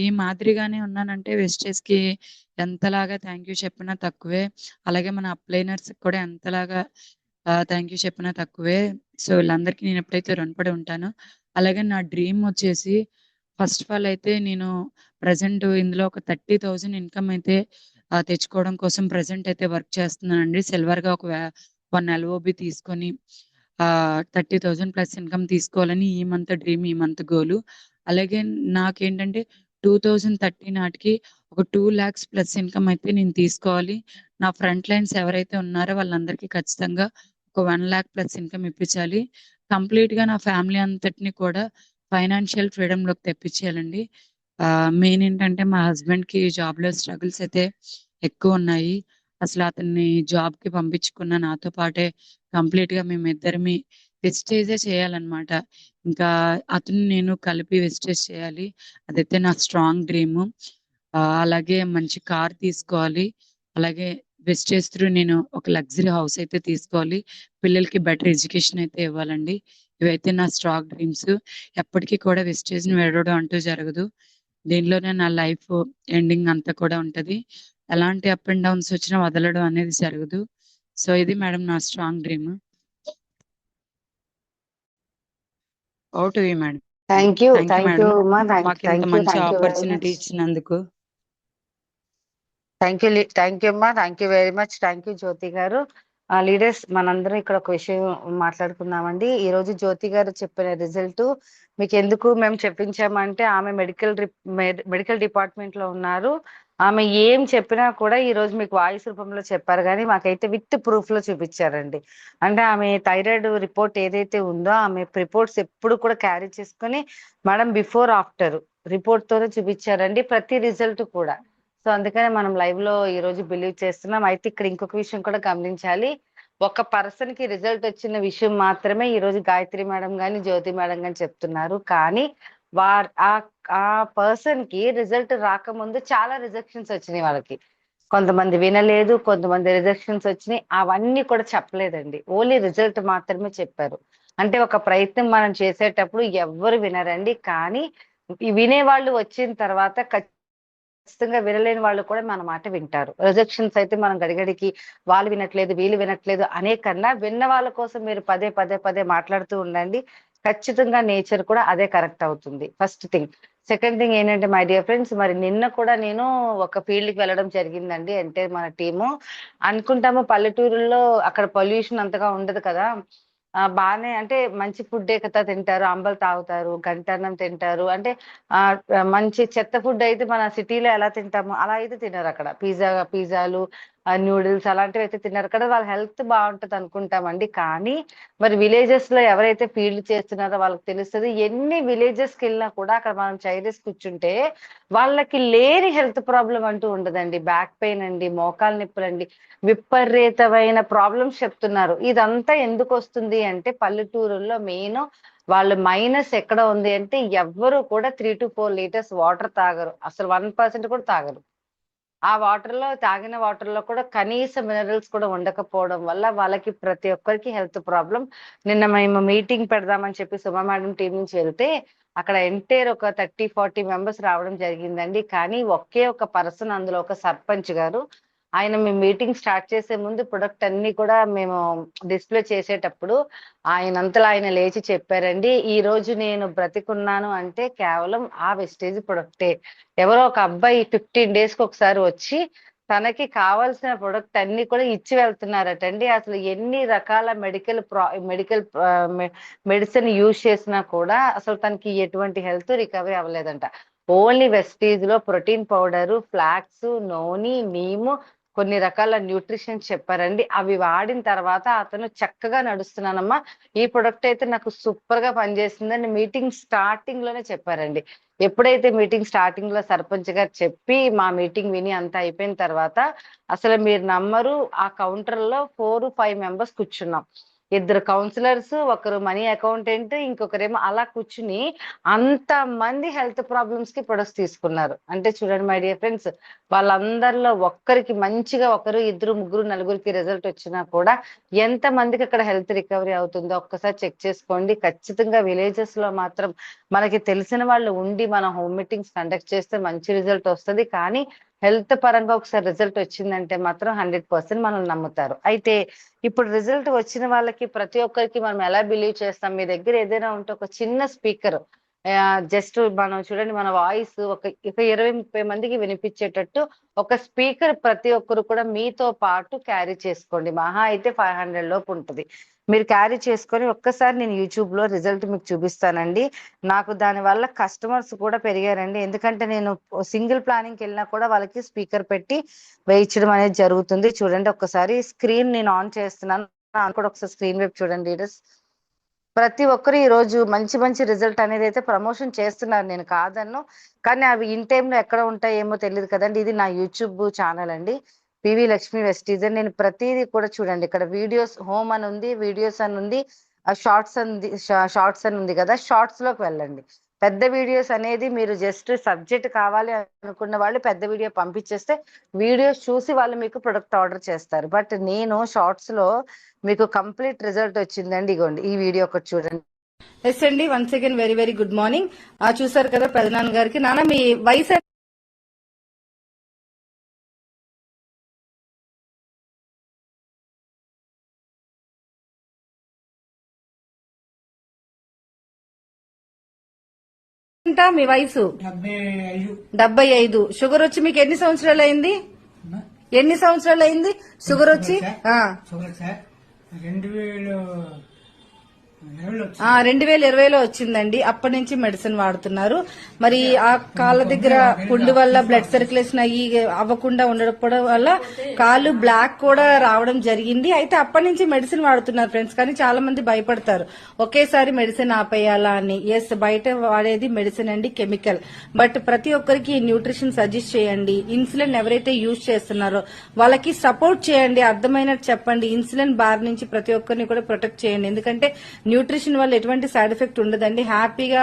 ఈ మాదిరిగానే ఉన్నానంటే వెస్టేజ్ కి ఎంతలాగా థ్యాంక్ యూ చెప్పినా తక్కువే. అలాగే మన అప్లైనర్స్ కూడా ఎంతలాగా థ్యాంక్ యూ చెప్పినా తక్కువే. సో వీళ్ళందరికీ నేను ఎప్పుడైతే రుణపడి ఉంటానో. అలాగే నా డ్రీమ్ వచ్చేసి ఫస్ట్ ఆఫ్ ఆల్ అయితే నేను ప్రజెంట్ ఇందులో ఒక 30,000 ఇన్కమ్ అయితే తెచ్చుకోవడం కోసం ప్రజెంట్ అయితే వర్క్ చేస్తున్నానండి. సిల్వర్ గా ఒక 1 LOB తీసుకొని 30,000 ప్లస్ ఇన్కమ్ తీసుకోవాలని ఈ మంత్ డ్రీమ్, ఈ మంత్ గోలు. అలాగే నాకేంటంటే 2030 నాటికి ఒక 2 lakhs ప్లస్ ఇన్కమ్ అయితే నేను తీసుకోవాలి. నా ఫ్రంట్ లైన్స్ ఎవరైతే ఉన్నారో వాళ్ళందరికీ ఖచ్చితంగా ఒక 1 lakh ప్లస్ ఇన్కమ్ ఇప్పించాలి. కంప్లీట్ గా నా ఫ్యామిలీ అంతటిని కూడా ఫైనాన్షియల్ ఫ్రీడమ్ లోకి తెప్పించేయాలండి. మెయిన్ ఏంటంటే మా హస్బెండ్ కి జాబ్ లో స్ట్రగుల్స్ అయితే ఎక్కువ ఉన్నాయి. అసలు అతన్ని జాబ్ కి పంపించుకున్న నాతో పాటే కంప్లీట్ గా మేమిద్దరిమి వెస్టేజే చేయాలన్నమాట. ఇంకా అతను నేను కలిపి వెస్టేజ్ చేయాలి. అదైతే నా స్ట్రాంగ్ డ్రీమ్. అలాగే మంచి కార్ తీసుకోవాలి. అలాగే వెస్టేజ్ త్రూ నేను ఒక లగ్జరీ హౌస్ అయితే తీసుకోవాలి. పిల్లలకి బెటర్ ఎడ్యుకేషన్ అయితే ఇవ్వాలండి. ఇవైతే నా స్ట్రాంగ్ డ్రీమ్స్. ఎప్పటికీ కూడా వెస్టేజ్ ని వేడడం అంటూ జరగదు. దీనిలోనే నా లైఫ్ ఎండింగ్ అంతా కూడా ఉంటది. ఎలాంటి అప్ అండ్ డౌన్స్ వచ్చినా వదలడం అనేది జరగదు. సో ఇది మేడం నా strong dream. Out madam. Thank you madam అమ్మా, మాకు ఇంత మంచి ఆపర్చునిటీ ఇచ్చినందుకు. థ్యాంక్ యూ అమ్మా, thank you very much. Thank you Jyoti garu. Leaders మనందరం ఇక్కడ ఒక విషయం మాట్లాడుకుందామండి. ఈ రోజు జ్యోతి గారు చెప్పిన రిజల్ట్ మీకు ఎందుకు మేము చెప్పించామంటే ఆమె మెడికల్ డిపార్ట్మెంట్ లో ఉన్నారు. ఆమె ఏం చెప్పినా కూడా ఈ రోజు మీకు వాయిస్ రూపంలో చెప్పారు, కానీ మాకైతే విత్ ప్రూఫ్ లో చూపించారండి. అంటే ఆమె థైరాయిడ్ రిపోర్ట్ ఏదైతే ఉందో ఆమె రిపోర్ట్స్ ఎప్పుడు కూడా క్యారీ చేసుకుని మేడం బిఫోర్ ఆఫ్టర్ రిపోర్ట్ తోనే చూపించారండి ప్రతి రిజల్ట్ కూడా. సో అందుకనే మనం లైవ్ లో ఈ రోజు బిలీవ్ చేస్తున్నాం. అయితే ఇక్కడ ఇంకొక విషయం కూడా గమనించాలి. ఒక పర్సన్ కి రిజల్ట్ వచ్చిన విషయం మాత్రమే ఈ రోజు గాయత్రి మేడం గాని జ్యోతి మేడం గాని చెప్తున్నారు. కానీ ఆ పర్సన్ కి రిజల్ట్ రాకముందు చాలా రిజెక్షన్స్ వచ్చినాయి వాళ్ళకి. కొంతమంది వినలేదు, కొంతమంది రిజెక్షన్స్ వచ్చినాయి. అవన్నీ కూడా చెప్పలేదండి, ఓన్లీ రిజల్ట్ మాత్రమే చెప్పారు. అంటే ఒక ప్రయత్నం మనం చేసేటప్పుడు ఎవ్వరు వినరండి, కానీ వినే వాళ్ళు వచ్చిన తర్వాత ఖచ్చితంగా వినలేని వాళ్ళు కూడా మన మాట వింటారు. రిజెక్షన్స్ అయితే మనం గడిగడికి వాళ్ళు వినట్లేదు వీళ్ళు వినట్లేదు అనే కన్నా విన్న వాళ్ళ కోసం మీరు పదే పదే పదే మాట్లాడుతూ ఉండండి. ఖచ్చితంగా నేచర్ కూడా అదే కరెక్ట్ అవుతుంది. First thing. సెకండ్ థింగ్ ఏంటంటే మై డియర్ ఫ్రెండ్స్, మరి నిన్న కూడా నేను ఒక ఫీల్డ్ కి వెళ్ళడం జరిగిందండి. అంటే మన టీము అనుకుంటాము పల్లెటూరుల్లో అక్కడ పొల్యూషన్ అంతగా ఉండదు కదా, బానే అంటే మంచి ఫుడ్డే కదా తింటారు, అంబలు తాగుతారు, గంటన్నం తింటారు. అంటే మంచి చెత్త ఫుడ్ అయితే మన సిటీలో ఎలా తింటాము అలా అయితే తినరు అక్కడ. పిజ్జాలు న్యూడిల్స్ అలాంటివి అయితే తిన్నారు కదా, వాళ్ళ హెల్త్ బాగుంటది అనుకుంటామండి. కానీ మరి విలేజెస్ లో ఎవరైతే ఫీల్డ్ చేస్తున్నారో వాళ్ళకి తెలుస్తుంది. ఎన్ని విలేజెస్ కి వెళ్ళినా కూడా అక్కడ మనం చైర్స్ కూర్చుంటే వాళ్ళకి లేని హెల్త్ ప్రాబ్లం అంటూ ఉండదండి. బ్యాక్ పెయిన్ అండి, మోకాలు నొప్పులండి, విపరీతమైన ప్రాబ్లమ్స్ చెప్తున్నారు. ఇదంతా ఎందుకు వస్తుంది అంటే పల్లెటూరుల్లో మెయిన్ వాళ్ళు మైనస్ ఎక్కడ ఉంది అంటే ఎవ్వరు కూడా 3 to 4 liters వాటర్ తాగరు, అసలు 1% కూడా తాగరు. ఆ వాటర్ లో తాగిన వాటర్ లో కూడా కనీస మినరల్స్ కూడా ఉండకపోవడం వల్ల వాళ్ళకి ప్రతి ఒక్కరికి హెల్త్ ప్రాబ్లం. నిన్న మేము మీటింగ్ పెడదామని చెప్పి సుమా మేడం టీం నుంచి వెళ్తే అక్కడ ఎంటైర్ ఒక 30-40 మెంబర్స్ రావడం జరిగిందండి. కానీ ఒకే ఒక పర్సన్, అందులో ఒక సర్పంచ్ గారు, ఆయన మేము మీటింగ్ స్టార్ట్ చేసే ముందు ప్రొడక్ట్ అన్ని కూడా మేము డిస్ప్లే చేసేటప్పుడు ఆయనంతలో ఆయన లేచి చెప్పారండి, ఈ రోజు నేను బ్రతికున్నాను అంటే కేవలం ఆ వెస్టేజ్ ప్రొడక్టే. ఎవరో ఒక అబ్బాయి 15 days కి ఒకసారి వచ్చి తనకి కావాల్సిన ప్రొడక్ట్ అన్ని కూడా ఇచ్చి వెళ్తున్నారటండి. అసలు ఎన్ని రకాల మెడిసిన్ యూజ్ చేసినా కూడా అసలు తనకి ఎటువంటి హెల్త్ రికవరీ అవ్వలేదంట. ఓన్లీ వెస్టీజ్ లో ప్రోటీన్ పౌడర్, ఫ్లాక్స్, నూనె, నీము, కొన్ని రకాల న్యూట్రిషన్స్ చెప్పారండి. అవి వాడిన తర్వాత అతను చక్కగా నడుస్తున్నానమ్మా, ఈ ప్రొడక్ట్ అయితే నాకు సూపర్ గా పనిచేసిందని మీటింగ్ స్టార్టింగ్ లోనే చెప్పారండి. ఎప్పుడైతే మీటింగ్ స్టార్టింగ్ లో సర్పంచ్ గారు చెప్పి మా మీటింగ్ విని అంతా అయిపోయిన తర్వాత అసలు మీరు నమ్మరు, ఆ కౌంటర్ లో 4-5 మెంబర్స్ కూర్చున్నాం. 2 కౌన్సిలర్స్, ఒకరు మనీ అకౌంటెంట్, ఇంకొకరేమో అలా కూర్చుని అంత మంది హెల్త్ ప్రాబ్లమ్స్ కి ప్రొడక్ట్స్ తీసుకున్నారు. అంటే చూడండి మై డియర్ ఫ్రెండ్స్, వాళ్ళందరిలో ఒక్కరికి మంచిగా 1, 2, 3, 4కి రిజల్ట్ వచ్చినా కూడా ఎంత మందికి అక్కడ హెల్త్ రికవరీ అవుతుందో ఒక్కసారి చెక్ చేసుకోండి. ఖచ్చితంగా విలేజెస్ లో మాత్రం మనకి తెలిసిన వాళ్ళు ఉండి మనం హోమ్ మీటింగ్స్ కండక్ట్ చేస్తే మంచి రిజల్ట్ వస్తుంది. కానీ హెల్త్ పరంగా ఒకసారి రిజల్ట్ వచ్చిందంటే మాత్రం 100% మనం నమ్ముతారు. అయితే ఇప్పుడు రిజల్ట్ వచ్చిన వాళ్ళకి ప్రతి ఒక్కరికి మనం ఎలా బిలీవ్ చేస్తాం? మీ దగ్గర ఏదైనా ఉంటే ఒక చిన్న స్పీకర్, జస్ట్ మనం చూడండి మన వాయిస్ ఒక 20-30 మందికి వినిపించేటట్టు ఒక స్పీకర్ ప్రతి ఒక్కరు కూడా మీతో పాటు క్యారీ చేసుకోండి. మహా అయితే 500 లోపు ఉంటుంది. మీరు క్యారీ చేసుకొని ఒక్కసారి నేను యూట్యూబ్ లో రిజల్ట్ మీకు చూపిస్తానండి. నాకు దాని వల్ల కస్టమర్స్ కూడా పెరిగారండి. ఎందుకంటే నేను సింగిల్ ప్లానింగ్కి వెళ్ళినా కూడా వాళ్ళకి స్పీకర్ పెట్టి వేయించడం అనేది జరుగుతుంది. చూడండి ఒక్కసారి స్క్రీన్ నేను ఆన్ చేస్తున్నాను, కూడా ఒకసారి స్క్రీన్ వైపు చూడండి లీడర్స్. ప్రతి ఒక్కరు ఈ రోజు మంచి మంచి రిజల్ట్ అనేది అయితే ప్రమోషన్ చేస్తున్నారు, నేను కాదన్ను. కానీ అవి ఇన్ టైంలో ఎక్కడ ఉంటాయేమో తెలియదు కదండి. ఇది నా యూట్యూబ్ ఛానల్ అండి, పివి లక్ష్మి వెస్టీజర్. నేను ప్రతిదీ కూడా చూడండి, ఇక్కడ వీడియోస్ హోమ్ అని ఉంది, వీడియోస్ అని ఉంది, షార్ట్స్ అని ఉంది కదా, షార్ట్స్ లోకి వెళ్ళండి. పెద్ద వీడియోస్ అనేది మీరు జస్ట్ సబ్జెక్ట్ కావాలి అనుకున్న వాళ్ళు పెద్ద వీడియో పంపించేస్తే వీడియోస్ చూసి వాళ్ళు మీకు ప్రొడక్ట్ ఆర్డర్ చేస్తారు. బట్ నేను షార్ట్స్ లో మీకు కంప్లీట్ రిజల్ట్ వచ్చిందండి. ఇగోండి ఈ వీడియో ఒకటి చూడండి. ఎస్ అండి, once again very very good morning. చూసారు కదా పెదనాన్న గారికి. నాన్న మీ వయసు ఎంత? మీ వయసు 75. షుగర్ వచ్చి మీకు ఎన్ని సంవత్సరాలు అయింది? షుగర్ వచ్చి 2020లో వచ్చిందండి. అప్పటి నుంచి మెడిసిన్ వాడుతున్నారు. మరి ఆ కాళ్ళ దగ్గర పుండు వల్ల బ్లడ్ సర్క్యులేషన్ అవ్వకుండా ఉండడం వల్ల కాళ్ళు బ్లాక్ కూడా రావడం జరిగింది. అయితే అప్పటి నుంచి మెడిసిన్ వాడుతున్నారు ఫ్రెండ్స్. కానీ చాలా మంది భయపడతారు ఒకేసారి మెడిసిన్ ఆపేయాలా అని. ఎస్, బయట వాడేది మెడిసిన్ అండి, కెమికల్. బట్ ప్రతి ఒక్కరికి న్యూట్రిషన్ సజెస్ట్ చేయండి. ఇన్సులిన్ ఎవరైతే యూజ్ చేస్తున్నారో వాళ్ళకి సపోర్ట్ చేయండి, అర్థమైనట్టు చెప్పండి. ఇన్సులిన్ బార్ నుంచి ప్రతి ఒక్కరిని కూడా ప్రొటెక్ట్ చేయండి. ఎందుకంటే న్యూట్రిషన్ వల్ల ఎటువంటి సైడ్ ఎఫెక్ట్ ఉండదండి. హ్యాపీగా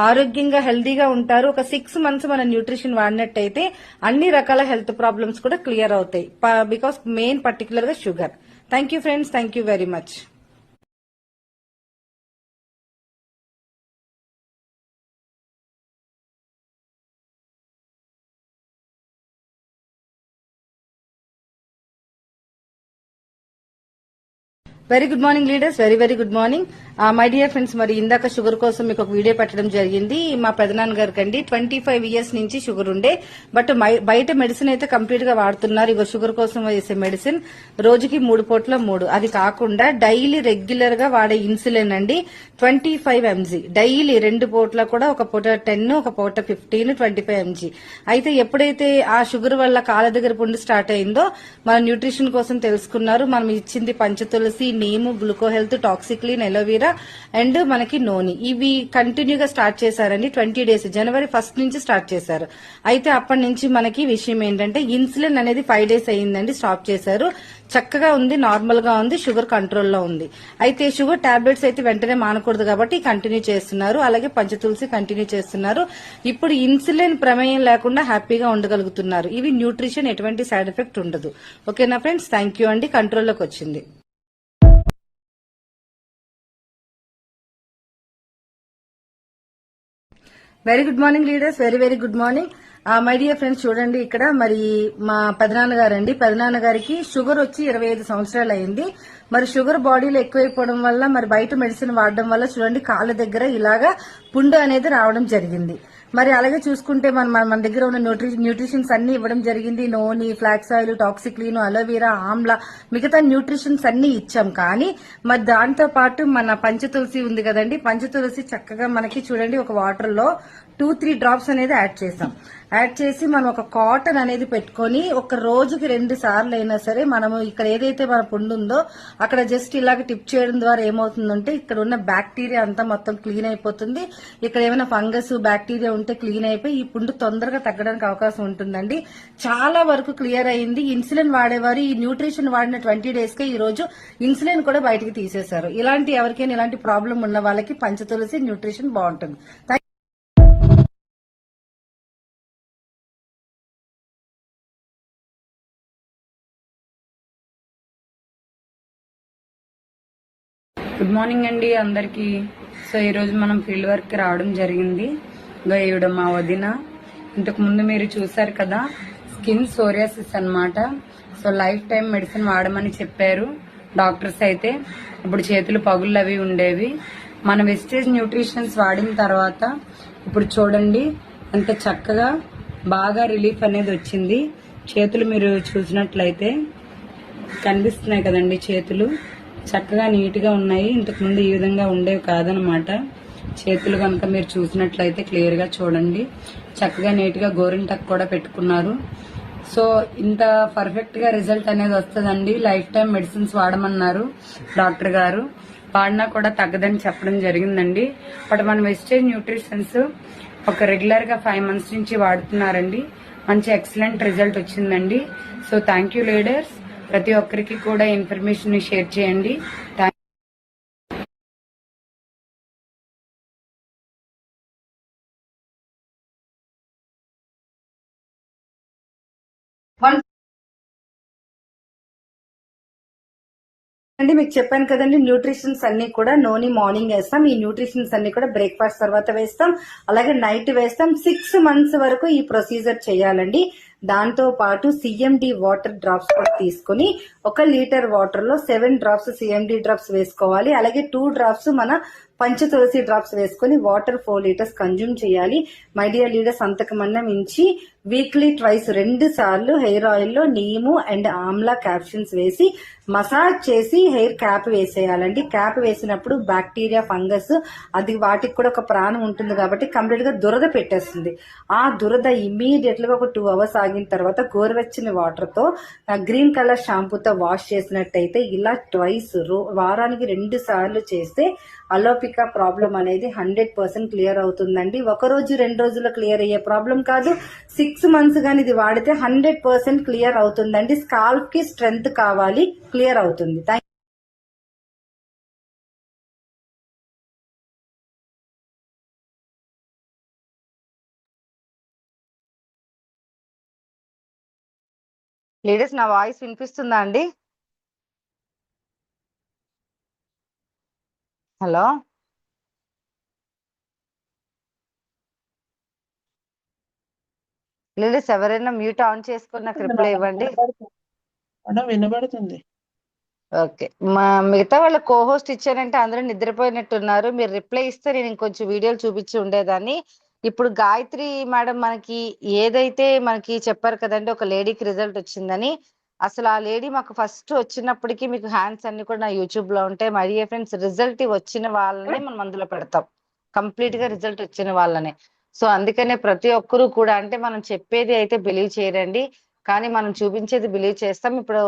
ఆరోగ్యంగా హెల్దీగా ఉంటారు. ఒక 6 months మన న్యూట్రిషన్ వాడినట్టయితే అన్ని రకాల హెల్త్ ప్రాబ్లమ్స్ కూడా క్లియర్ అవుతాయి. బికాస్ మెయిన్ పర్టికులర్ గా sugar. Thank you friends, thank you very much. Very good morning leaders, very very good morning my dear friends. మరి ఇందాక షుగర్ కోసం మీకు ఒక వీడియో పెట్టడం జరిగింది. మా పెదనాన్న గారికి అండి 25 years నుంచి షుగర్ ఉండే, బట్ బయట మెడిసిన్ అయితే కంప్లీట్ గా వాడుతున్నారు. ఇగో షుగర్ కోసం వేసే మెడిసిన్ రోజుకి 3 పూట్ల 3. అది కాకుండా డైలీ రెగ్యులర్ గా వాడే ఇన్సులిన్ అండి 25 mg డైలీ 2 పూట్ల కూడా, ఒక పూట 10, ఒక పూట 15, 25 mg. అయితే ఎప్పుడైతే ఆ షుగర్ వల్ల కాళ్ళ దగ్గర పుండు స్టార్ట్ అయిందో మన న్యూట్రిషన్ కోసం తెలుసుకున్నారు. మనం ఇచ్చింది పంచతులసి, నీము, గ్లూకో హెల్త్, టాక్సిక్లిన్, ఎలోవీరా అండ్ మనకి నోని. ఇవి కంటిన్యూగా స్టార్ట్ చేశారండి. 20 days జనవరి 1st నుంచి స్టార్ట్ చేశారు. అయితే అప్పటి నుంచి మనకి విషయం ఏంటంటే ఇన్సులిన్ అనేది 5 days అయ్యిందండి స్టాప్ చేశారు. చక్కగా ఉంది, నార్మల్ గా ఉంది, షుగర్ కంట్రోల్లో ఉంది. అయితే షుగర్ టాబ్లెట్స్ అయితే వెంటనే మానకూడదు కాబట్టి కంటిన్యూ చేస్తున్నారు. అలాగే పంచతులసి కంటిన్యూ చేస్తున్నారు. ఇప్పుడు ఇన్సులిన్ ప్రమేయం లేకుండా హ్యాపీగా ఉండగలుగుతున్నారు. ఇవి న్యూట్రిషన్, ఎటువంటి సైడ్ ఎఫెక్ట్ ఉండదు. ఓకేనా ఫ్రెండ్స్, థ్యాంక్ యూ అండి. కంట్రోల్లోకి వచ్చింది. Very good morning leaders, very very good morning my dear friends. చూడండి ఇక్కడ మరి మా పెదనాన్నగారండి, పెదనాన్నగారికి షుగర్ వచ్చి 25 సంవత్సరాలు అయింది. మరి షుగర్ బాడీలో ఎక్కువైపోవడం వల్ల, మరి బయట మెడిసిన్ వాడడం వల్ల చూడండి కాళ్ళ దగ్గర ఇలాగా పుండు అనేది రావడం జరిగింది. మరి అలాగే చూసుకుంటే మన దగ్గర ఉన్న న్యూట్రిషన్స్ అన్ని ఇవ్వడం జరిగింది. నోని, ఫ్లాక్స్ ఆయిల్, టాక్సిక్లీన్, అలోవెరా, ఆమ్లా, మిగతా న్యూట్రిషన్స్ అన్ని ఇచ్చాం. కానీ మరి దాంతో పాటు మన పంచతులసి ఉంది కదండి, పంచతులసి చక్కగా మనకి చూడండి ఒక వాటర్ లో 2-3 డ్రాప్స్ అనేది యాడ్ చేసాం. యాడ్ చేసి మనం ఒక కాటన్ అనేది పెట్టుకొని ఒక రోజుకి 2 సార్లు అయినా సరే మనము ఇక్కడ ఏదైతే మన పుండు ఉందో అక్కడ జస్ట్ ఇలాగ టిప్ చేయడం ద్వారా ఏమవుతుందంటే ఇక్కడ ఉన్న బ్యాక్టీరియా అంతా మొత్తం క్లీన్ అయిపోతుంది. ఇక్కడ ఏమైనా ఫంగస్, బ్యాక్టీరియా ఉంటే క్లీన్ అయిపోయి ఈ పుండు తొందరగా తగ్గడానికి అవకాశం ఉంటుందండి. చాలా వరకు క్లియర్ అయింది. ఇన్సులిన్ వాడేవారు ఈ న్యూట్రిషన్ వాడిన 20 days కే ఈ రోజు ఇన్సులిన్ కూడా బయటకు తీసేశారు. ఎవరికైనా ఇలాంటి ప్రాబ్లం ఉన్న వాళ్ళకి పంచతులసి న్యూట్రిషన్ బాగుంటుంది. గుడ్ మార్నింగ్ అండి అందరికి. సో ఈరోజు మనం ఫీల్డ్ వర్క్ రావడం జరిగింది. ఈవిడ మా వదిన. ఇంతకు ముందు మీరు చూసారు కదా, స్కిన్ సోరియాసిస్ అన్నమాట. సో లైఫ్ టైం మెడిసిన్ వాడమని చెప్పారు డాక్టర్స్ అయితే. ఇప్పుడు చేతులు పగుళ్ళు అవి ఉండేవి. మన వెస్టేజ్ న్యూట్రిషన్స్ వాడిన తర్వాత ఇప్పుడు చూడండి ఎంత చక్కగా బాగా రిలీఫ్ అనేది వచ్చింది. చేతులు మీరు చూసినట్లయితే కనిపిస్తున్నాయి కదండి, చేతులు చక్కగా నీట్ గా ఉన్నాయి. ఇంతకుముందు ఈ విధంగా ఉండేవి కాదనమాట. చేతులు కనుక మీరు చూసినట్లయితే క్లియర్ గా చూడండి, చక్కగా నీట్ గా గోరింటకు కూడా పెట్టుకున్నారు. సో ఇంత పర్ఫెక్ట్ గా రిజల్ట్ అనేది వస్తుందండి. లైఫ్ టైం మెడిసిన్స్ వాడమన్నారు డాక్టర్ గారు. వాడినా కూడా తగ్గదని చెప్పడం జరిగిందండి. బట్ మన వెస్టేజ్ న్యూట్రిషన్స్ ఒక రెగ్యులర్ గా 5 months నుంచి వాడుతున్నారండి. మంచి ఎక్సలెంట్ రిజల్ట్ వచ్చిందండి. So thank you leaders. ప్రతి ఒక్కరికి కూడా ఇన్ఫర్మేషన్ షేర్ చేయండి. అంటే మీకు చెప్పాను కదండి, న్యూట్రిషన్స్ అన్ని కూడా నోని మార్నింగ్ వేస్తాం. ఈ న్యూట్రిషన్స్ అన్ని కూడా బ్రేక్ఫాస్ట్ తర్వాత వేస్తాం, అలాగే నైట్ వేస్తాం. 6 months వరకు ఈ ప్రొసీజర్ చేయాలండి. దాంతో పాటు సిఎండి వాటర్ డ్రాప్స్ కూడా తీసుకుని 1 లీటర్ వాటర్ లో 7 drops సిఎండి డ్రాప్స్ వేసుకోవాలి. అలాగే 2 drops మన పంచతులసి డ్రాప్స్ వేసుకుని వాటర్ 4 liters కన్జ్యూమ్ చేయాలి. మై డియర్ లీడర్స్, అంతకమన్నా మించి వీక్లీ ట్వైస్ 2 సార్లు హెయిర్ ఆయిల్ లో నీము అండ్ ఆమ్లా క్యాప్షన్స్ వేసి మసాజ్ చేసి హెయిర్ క్యాప్ వేసేయాలండి. క్యాప్ వేసినప్పుడు బ్యాక్టీరియా, ఫంగస్ అది వాటికి కూడా ఒక ప్రాణం ఉంటుంది కాబట్టి కంప్లీట్ గా దురద పెట్టేస్తుంది. ఆ దురద ఇమీడియట్ గా ఒక 2 hours ఆగిన తర్వాత గోరువెచ్చని వాటర్ తో గ్రీన్ కలర్ షాంపూతో వాష్ చేసినట్టయితే ఇలా ట్వైస్ వారానికి 2 సార్లు చేస్తే అలోపికా ప్రాబ్లం అనేది 100% క్లియర్ అవుతుందండి. 1 రోజు 2 రోజుల్లో క్లియర్ అయ్యే ప్రాబ్లం కాదు. 6 months గానీ ఇది వాడితే 100% క్లియర్ అవుతుందండి. స్కాల్ప్ కి స్ట్రెంగ్త్ కావాలి, క్లియర్ అవుతుంది. లీడర్స్, నా వాయిస్ వినిపిస్తుందా అండి? హలో లీడర్స్, ఎవరైనా మ్యూట్ ఆన్ చేసుకుని నాకు రిప్లై ఇవ్వండి. వినబడుతుంది. ఓకే, మా మిగతా వాళ్ళ కోహోస్ట్ ఇచ్చారంటే అందరూ నిద్రపోయినట్టున్నారు. మీరు రిప్లై ఇస్తే నేను ఇంకొంచెం వీడియోలు చూపించి ఉండేదాన్ని. ఇప్పుడు గాయత్రి మేడం మనకి ఏదైతే మనకి చెప్పారు కదండి, ఒక లేడీకి రిజల్ట్ వచ్చిందని. అసలు ఆ లేడీ మాకు ఫస్ట్ వచ్చినప్పటికీ మీకు హ్యాండ్స్ అన్ని కూడా నా యూట్యూబ్ లో ఉంటాయి. మై డియర్ ఫ్రెండ్స్, రిజల్ట్ వచ్చిన వాళ్ళనే మనం అందులో పెడతాం, కంప్లీట్ గా రిజల్ట్ వచ్చిన వాళ్ళనే. సో అందుకనే ప్రతి ఒక్కరూ కూడా, అంటే మనం చెప్పేది అయితే బిలీవ్ చేయరండి, కానీ మనం చూపించేది బిలీవ్ చేస్తాం. ఇప్పుడు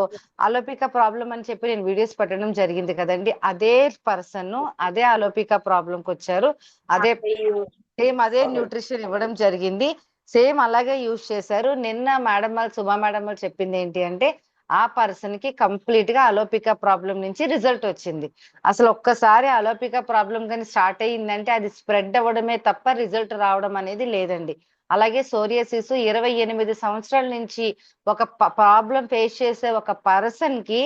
అలోపికా ప్రాబ్లం అని చెప్పి నేను వీడియోస్ పెట్టడం జరిగింది కదండి, అదే పర్సన్ అదే అలోపికా ప్రాబ్లం కి వచ్చారు, అదే సేమ్ అదే న్యూట్రిషన్ ఇవ్వడం జరిగింది, సేమ్ అలాగే యూజ్ చేశారు. నిన్న మేడం వాళ్ళు, సుమా మేడం వాళ్ళు చెప్పింది ఏంటి అంటే ఆ పర్సన్ కి కంప్లీట్ గా అలోపికా ప్రాబ్లం నుంచి రిజల్ట్ వచ్చింది. అసలు ఒక్కసారి అలోపికా ప్రాబ్లం కానీ స్టార్ట్ అయ్యిందంటే అది స్ప్రెడ్ అవ్వడమే తప్ప రిజల్ట్ రావడం అనేది లేదండి. అలాగే సోరియాసిస్ 28 సంవత్సరాల నుంచి ఒక ప్రాబ్లం ఫేస్ చేసే ఒక పర్సన్ కి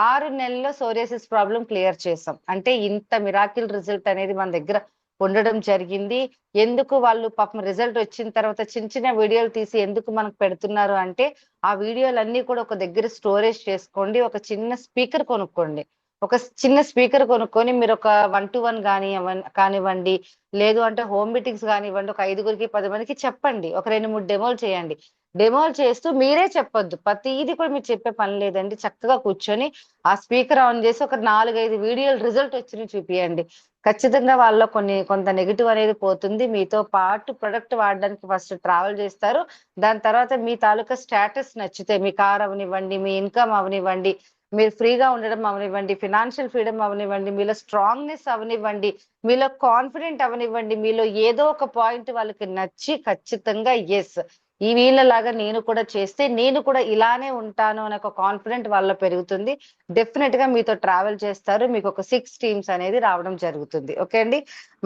6 నెలల్లో సోరియాసిస్ ప్రాబ్లం క్లియర్ చేసాం. అంటే ఇంత మిరాకిల్ రిజల్ట్ అనేది మన దగ్గర ఉండడం జరిగింది. ఎందుకు వాళ్ళు పాపం రిజల్ట్ వచ్చిన తర్వాత చిన్న చిన్న వీడియోలు తీసి ఎందుకు మనకు పెడుతున్నారు అంటే, ఆ వీడియోలన్నీ కూడా ఒక దగ్గర స్టోరేజ్ చేసుకోండి, ఒక చిన్న స్పీకర్ కొనుక్కోండి. ఒక చిన్న స్పీకర్ కొనుక్కొని మీరు ఒక 1-to-1 కానివ్వండి, లేదు అంటే హోమ్ మీటింగ్స్ కానివ్వండి, ఒక 5గురికి 10 మందికి చెప్పండి. ఒక 2-3 డెమోలు చేయండి. డెమోలు చేస్తూ మీరే చెప్పొద్దు, ప్రతిదీ కూడా మీరు చెప్పే పని లేదండి. చక్కగా కూర్చొని ఆ స్పీకర్ ఆన్ చేసి ఒక 4-5 వీడియోలు రిజల్ట్ వచ్చినవి చూపియండి. ఖచ్చితంగా వాళ్ళలో కొంత నెగిటివ్ అనేది పోతుంది. మీతో పాటు ప్రొడక్ట్ వాడడానికి ఫస్ట్ ట్రావెల్ చేస్తారు. దాని తర్వాత మీ తాలూకా స్టేటస్ నచ్చితే, మీ కార్ అవనివ్వండి, మీ ఇన్కమ్ అవనివ్వండి, మీరు ఫ్రీగా ఉండడం అవనివ్వండి, ఫినాన్షియల్ ఫ్రీడమ్ అవనివ్వండి, మీలో స్ట్రాంగ్నెస్ అవనివ్వండి, మీలో కాన్ఫిడెంట్ అవనివ్వండి, మీలో ఏదో ఒక పాయింట్ వాళ్ళకి నచ్చి ఖచ్చితంగా ఎస్, ఈ వీళ్ళలాగా నేను కూడా చేస్తే నేను కూడా ఇలానే ఉంటాను అనే ఒక కాన్ఫిడెంట్ వాళ్ళలో పెరుగుతుంది. డెఫినెట్ గా మీతో ట్రావెల్ చేస్తారు. మీకు ఒక 6 టీమ్స్ అనేది రావడం జరుగుతుంది. ఓకే అండి.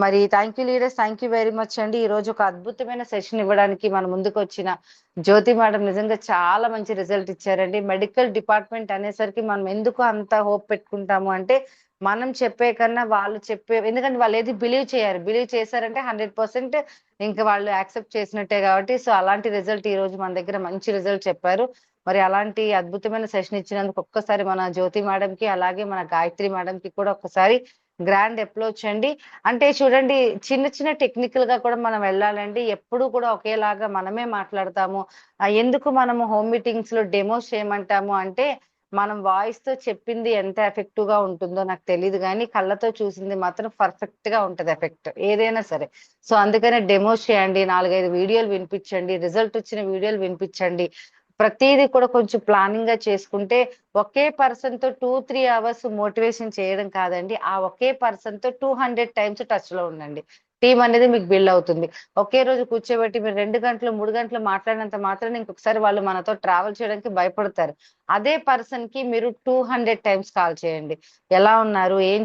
మరి thank you leaders, thank you very much అండి. ఈ రోజు ఒక అద్భుతమైన సెషన్ ఇవ్వడానికి మన ముందుకు వచ్చిన జ్యోతి మేడం నిజంగా చాలా మంచి రిజల్ట్ ఇచ్చారండి. మెడికల్ డిపార్ట్మెంట్ అనేసరికి మనం ఎందుకు అంత హోప్ పెట్టుకుంటాము అంటే, మనం చెప్పే కన్నా వాళ్ళు చెప్పే, ఎందుకంటే వాళ్ళు ఏది బిలీవ్ చేశారంటే 100% ఇంకా వాళ్ళు యాక్సెప్ట్ చేసినట్టే కాబట్టి. సో అలాంటి రిజల్ట్ ఈ రోజు మన దగ్గర మంచి రిజల్ట్ చెప్పారు. మరి అలాంటి అద్భుతమైన సెషన్ ఇచ్చినందుకు ఒక్కసారి మన జ్యోతి మేడం కి, అలాగే మన గాయత్రి మేడం కి కూడా ఒక్కసారి గ్రాండ్ అప్రోచ్ అండి. అంటే చూడండి, చిన్న చిన్న టెక్నికల్ గా కూడా మనం వెళ్ళాలండి. ఎప్పుడు కూడా ఒకేలాగా మనమే మాట్లాడతాము. ఎందుకు మనము హోమ్ మీటింగ్స్ లో డెమోస్ చేయమంటాము అంటే, మనం వాయిస్ తో చెప్పింది ఎంత ఎఫెక్టివ్ గా ఉంటుందో నాకు తెలియదు, కానీ కళ్ళతో చూసింది మాత్రం పర్ఫెక్ట్ గా ఉంటది ఎఫెక్ట్ ఏదైనా సరే. సో అందుకనే డెమోస్ చేయండి, 4-5 వీడియోలు వినిపించండి, రిజల్ట్ వచ్చిన వీడియోలు వినిపించండి. ప్రతిదీ కూడా కొంచెం ప్లానింగ్ గా చేసుకుంటే, ఒకే పర్సన్ తో 2-3 అవర్స్ మోటివేషన్ చేయడం కాదండి, ఆ ఒకే పర్సన్ తో 200 టైమ్స్ టచ్ లో ఉండండి. టీం అనేది మీకు బిల్డ్ అవుతుంది. ఒకే రోజు కూర్చోబెట్టి మీరు 2 గంటలు 3 గంటలు మాట్లాడినంత మాత్రం ఇంకొకసారి వాళ్ళు మనతో ట్రావెల్ చేయడానికి భయపడతారు. అదే పర్సన్ కి మీరు 200 టైమ్స్ కాల్ చేయండి. ఎలా ఉన్నారు, ఏం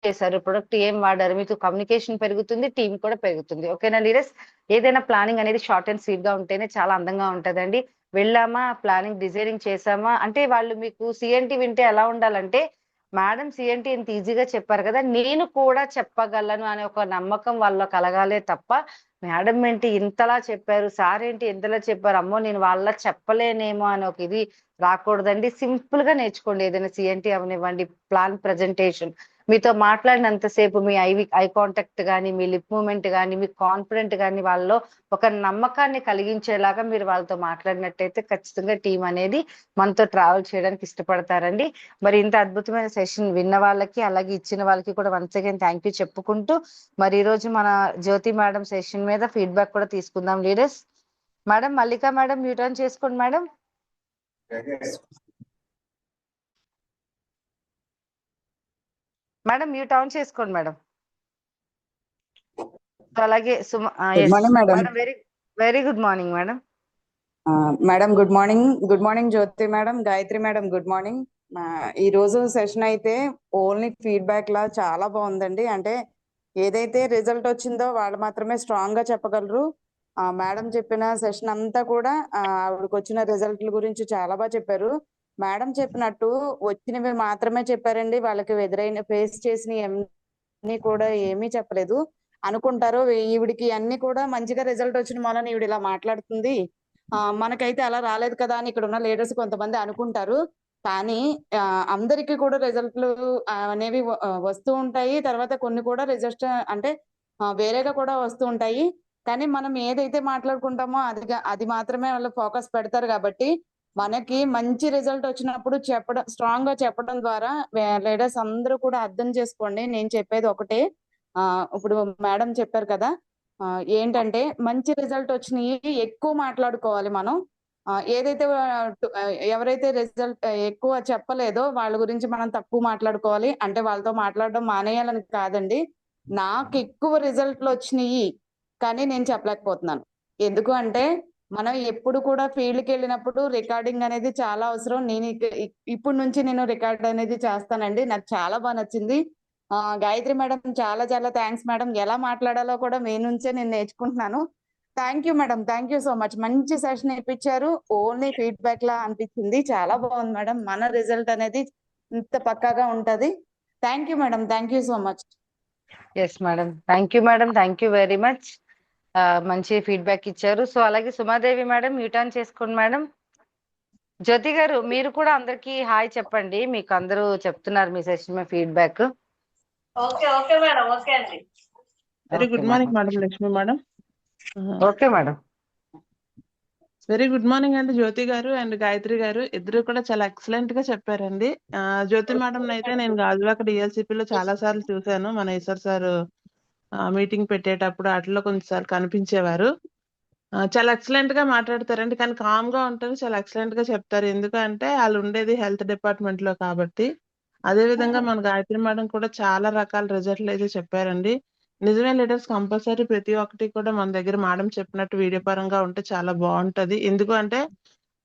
చేశారు, ప్రొడక్ట్ ఏం వాడారు, మీకు కమ్యూనికేషన్ పెరుగుతుంది, టీం కూడా పెరుగుతుంది. ఓకేనా లీడర్స్. ఏదైనా ప్లానింగ్ అనేది షార్ట్ అండ్ స్వీట్ గా ఉంటేనే చాలా అందంగా ఉంటదండి. వెళ్ళామా, ప్లానింగ్ డిజైనింగ్ చేసామా అంటే, వాళ్ళు మీకు సిఎన్టీ వింటే ఎలా ఉండాలంటే, మేడం సిఎన్టీ ఇంత ఈజీగా చెప్పారు కదా, నేను కూడా చెప్పగలను అనే ఒక నమ్మకం వాళ్ళలో కలగాలే తప్ప, మేడం ఏంటి ఇంతలా చెప్పారు, సార్ ఏంటి ఇంతలా చెప్పారు, అమ్మో నేను వాళ్ళ చెప్పలేనేమో అని ఒక ఇది రాకూడదండి. సింపుల్ గా నేర్చుకోండి ఏదైనా సిఎన్టీ అవనివ్వండి, ప్లాన్ ప్రజెంటేషన్. మీతో మాట్లాడినంతసేపు మీ ఐ కాంటాక్ట్ కానీ, మీ లిప్ మూమెంట్ కానీ, మీ కాన్ఫిడెంట్ కానీ వాళ్ళలో ఒక నమ్మకాన్ని కలిగించేలాగా మీరు వాళ్ళతో మాట్లాడినట్టయితే ఖచ్చితంగా టీం అనేది మనతో ట్రావెల్ చేయడానికి ఇష్టపడతారండి. మరి ఇంత అద్భుతమైన సెషన్ విన్న వాళ్ళకి, అలాగే ఇచ్చిన వాళ్ళకి కూడా వన్స్ అగైన్ థ్యాంక్ యూ చెప్పుకుంటూ, మరి ఈ రోజు మన జ్యోతి మేడం సెషన్ మీద ఫీడ్బ్యాక్ కూడా తీసుకుందాం leaders. Madam Mallika madam mute on చేసుకోండి మేడం. మేడం మ్యూట్ ఆన్ చేసుకోండి మేడం. అలాగే good morning madam. Very very good morning madam. Madam good morning Jyoti madam, Gayatri madam good morning. ఈ రోజు సెషన్ అయితే ఓన్లీ ఫీడ్బ్యాక్ లా చాలా బాగుందండి. అంటే ఏదైతే రిజల్ట్ వచ్చిందో వాళ్ళు మాత్రమే స్ట్రాంగ్ గా చెప్పగలరు. మేడం చెప్పిన సెషన్ అంతా కూడా ఆవిడకి వచ్చిన రిజల్ట్ల గురించి చాలా బాగా చెప్పారు. మేడం చెప్పినట్టు వచ్చినవి మాత్రమే చెప్పారండి. వాళ్ళకి ఎదురైన ఫేస్ చేసిన కూడా ఏమీ చెప్పలేదు. అనుకుంటారు ఈవిడికి అన్ని కూడా మంచిగా రిజల్ట్ వచ్చిన మూలన ఈవిడ ఇలా మాట్లాడుతుంది, మనకైతే అలా రాలేదు కదా అని ఇక్కడ ఉన్న లీడర్స్ కొంతమంది అనుకుంటారు. కానీ అందరికీ కూడా రిజల్ట్లు అనేవి వస్తూ ఉంటాయి. తర్వాత కొన్ని కూడా రిజల్ట్ అంటే వేరేగా కూడా వస్తూ ఉంటాయి. కానీ మనం ఏదైతే మాట్లాడుకుంటామో అది మాత్రమే వాళ్ళు ఫోకస్ పెడతారు. కాబట్టి మనకి మంచి రిజల్ట్ వచ్చినప్పుడు స్ట్రాంగ్ గా చెప్పడం ద్వారా లీడర్స్ అందరూ కూడా అర్థం చేసుకోండి. నేను చెప్పేది ఒకటే, ఇప్పుడు మేడం చెప్పారు కదా, ఏంటంటే మంచి రిజల్ట్ వచ్చినాయి ఎక్కువ మాట్లాడుకోవాలి మనం. ఏదైతే ఎవరైతే రిజల్ట్ ఎక్కువ చెప్పలేదో వాళ్ళ గురించి మనం తక్కువ మాట్లాడుకోవాలి. అంటే వాళ్ళతో మాట్లాడడం మానేయాలని కాదండి. నాకు ఎక్కువ రిజల్ట్లు వచ్చినాయి కానీ నేను చెప్పలేకపోతున్నాను. ఎందుకు అంటే మనం ఎప్పుడు కూడా ఫీల్డ్కి వెళ్ళినప్పుడు రికార్డింగ్ అనేది చాలా అవసరం. నేను ఇప్పుడు నుంచి నేను రికార్డ్ అనేది చేస్తానండి. నాకు చాలా బాగా నచ్చింది. గాయత్రి మేడం చాలా చాలా థ్యాంక్స్ మేడం. ఎలా మాట్లాడాలో కూడా మీ నుంచే నేను నేర్చుకుంటున్నాను. Thank you madam, thank you so much. మంచి సెషన్ ఇప్పించారు. ఓన్లీ ఫీడ్బ్యాక్ లా అనిపించింది. చాలా బాగుంది మేడం. మన రిజల్ట్ అనేది ఇంత పక్కాగా ఉంటది. Thank you madam, thank you so much. Yes madam, thank you madam, thank you very much. మంచి ఫీడ్బ్యాక్ ఇచ్చారు. సో అలాగే సుమాదేవి మేడం మ్యూట్ ఆన్ చేసుకోండి మేడం. జ్యోతి గారు మీరు కూడా అందరికి హాయ్ చెప్పండి. మీకు అందరూ చెప్తున్నారు మీ సెషన్ మీద feedback. Okay okay madam, okay అండి. Very good morning madam Lakshmi madam. Okay madam. Very good morning అండి జ్యోతి గారు అండ్ గాయత్రి గారు, ఇద్దరు కూడా చాలా ఎక్సలెంట్ గా చెప్పారండి. జ్యోతి మేడం అయితే నేను గాజువాక డిఎల్సిపిలో చాలా సార్లు చూశాను. మన ఈశ్వర్ సార్ మీటింగ్ పెట్టేటప్పుడు అట్లా కొంచెంసార్లు కనిపించేవారు. చాలా ఎక్సలెంట్ గా మాట్లాడతారండి, కానీ కామ్ గా ఉంటారు, చాలా ఎక్సలెంట్ గా చెప్తారు. ఎందుకంటే వాళ్ళు ఉండేది హెల్త్ డిపార్ట్మెంట్ లో కాబట్టి. అదే విధంగా మన గాయత్రి మేడం కూడా చాలా రకాల రిజల్ట్లు అయితే చెప్పారండి. నిజమే లీడర్స్ కంపల్సరీ ప్రతి ఒక్కటి కూడా మన దగ్గర మేడం చెప్పినట్టు వీడియో పరంగా ఉంటే చాలా బాగుంటది. ఎందుకు అంటే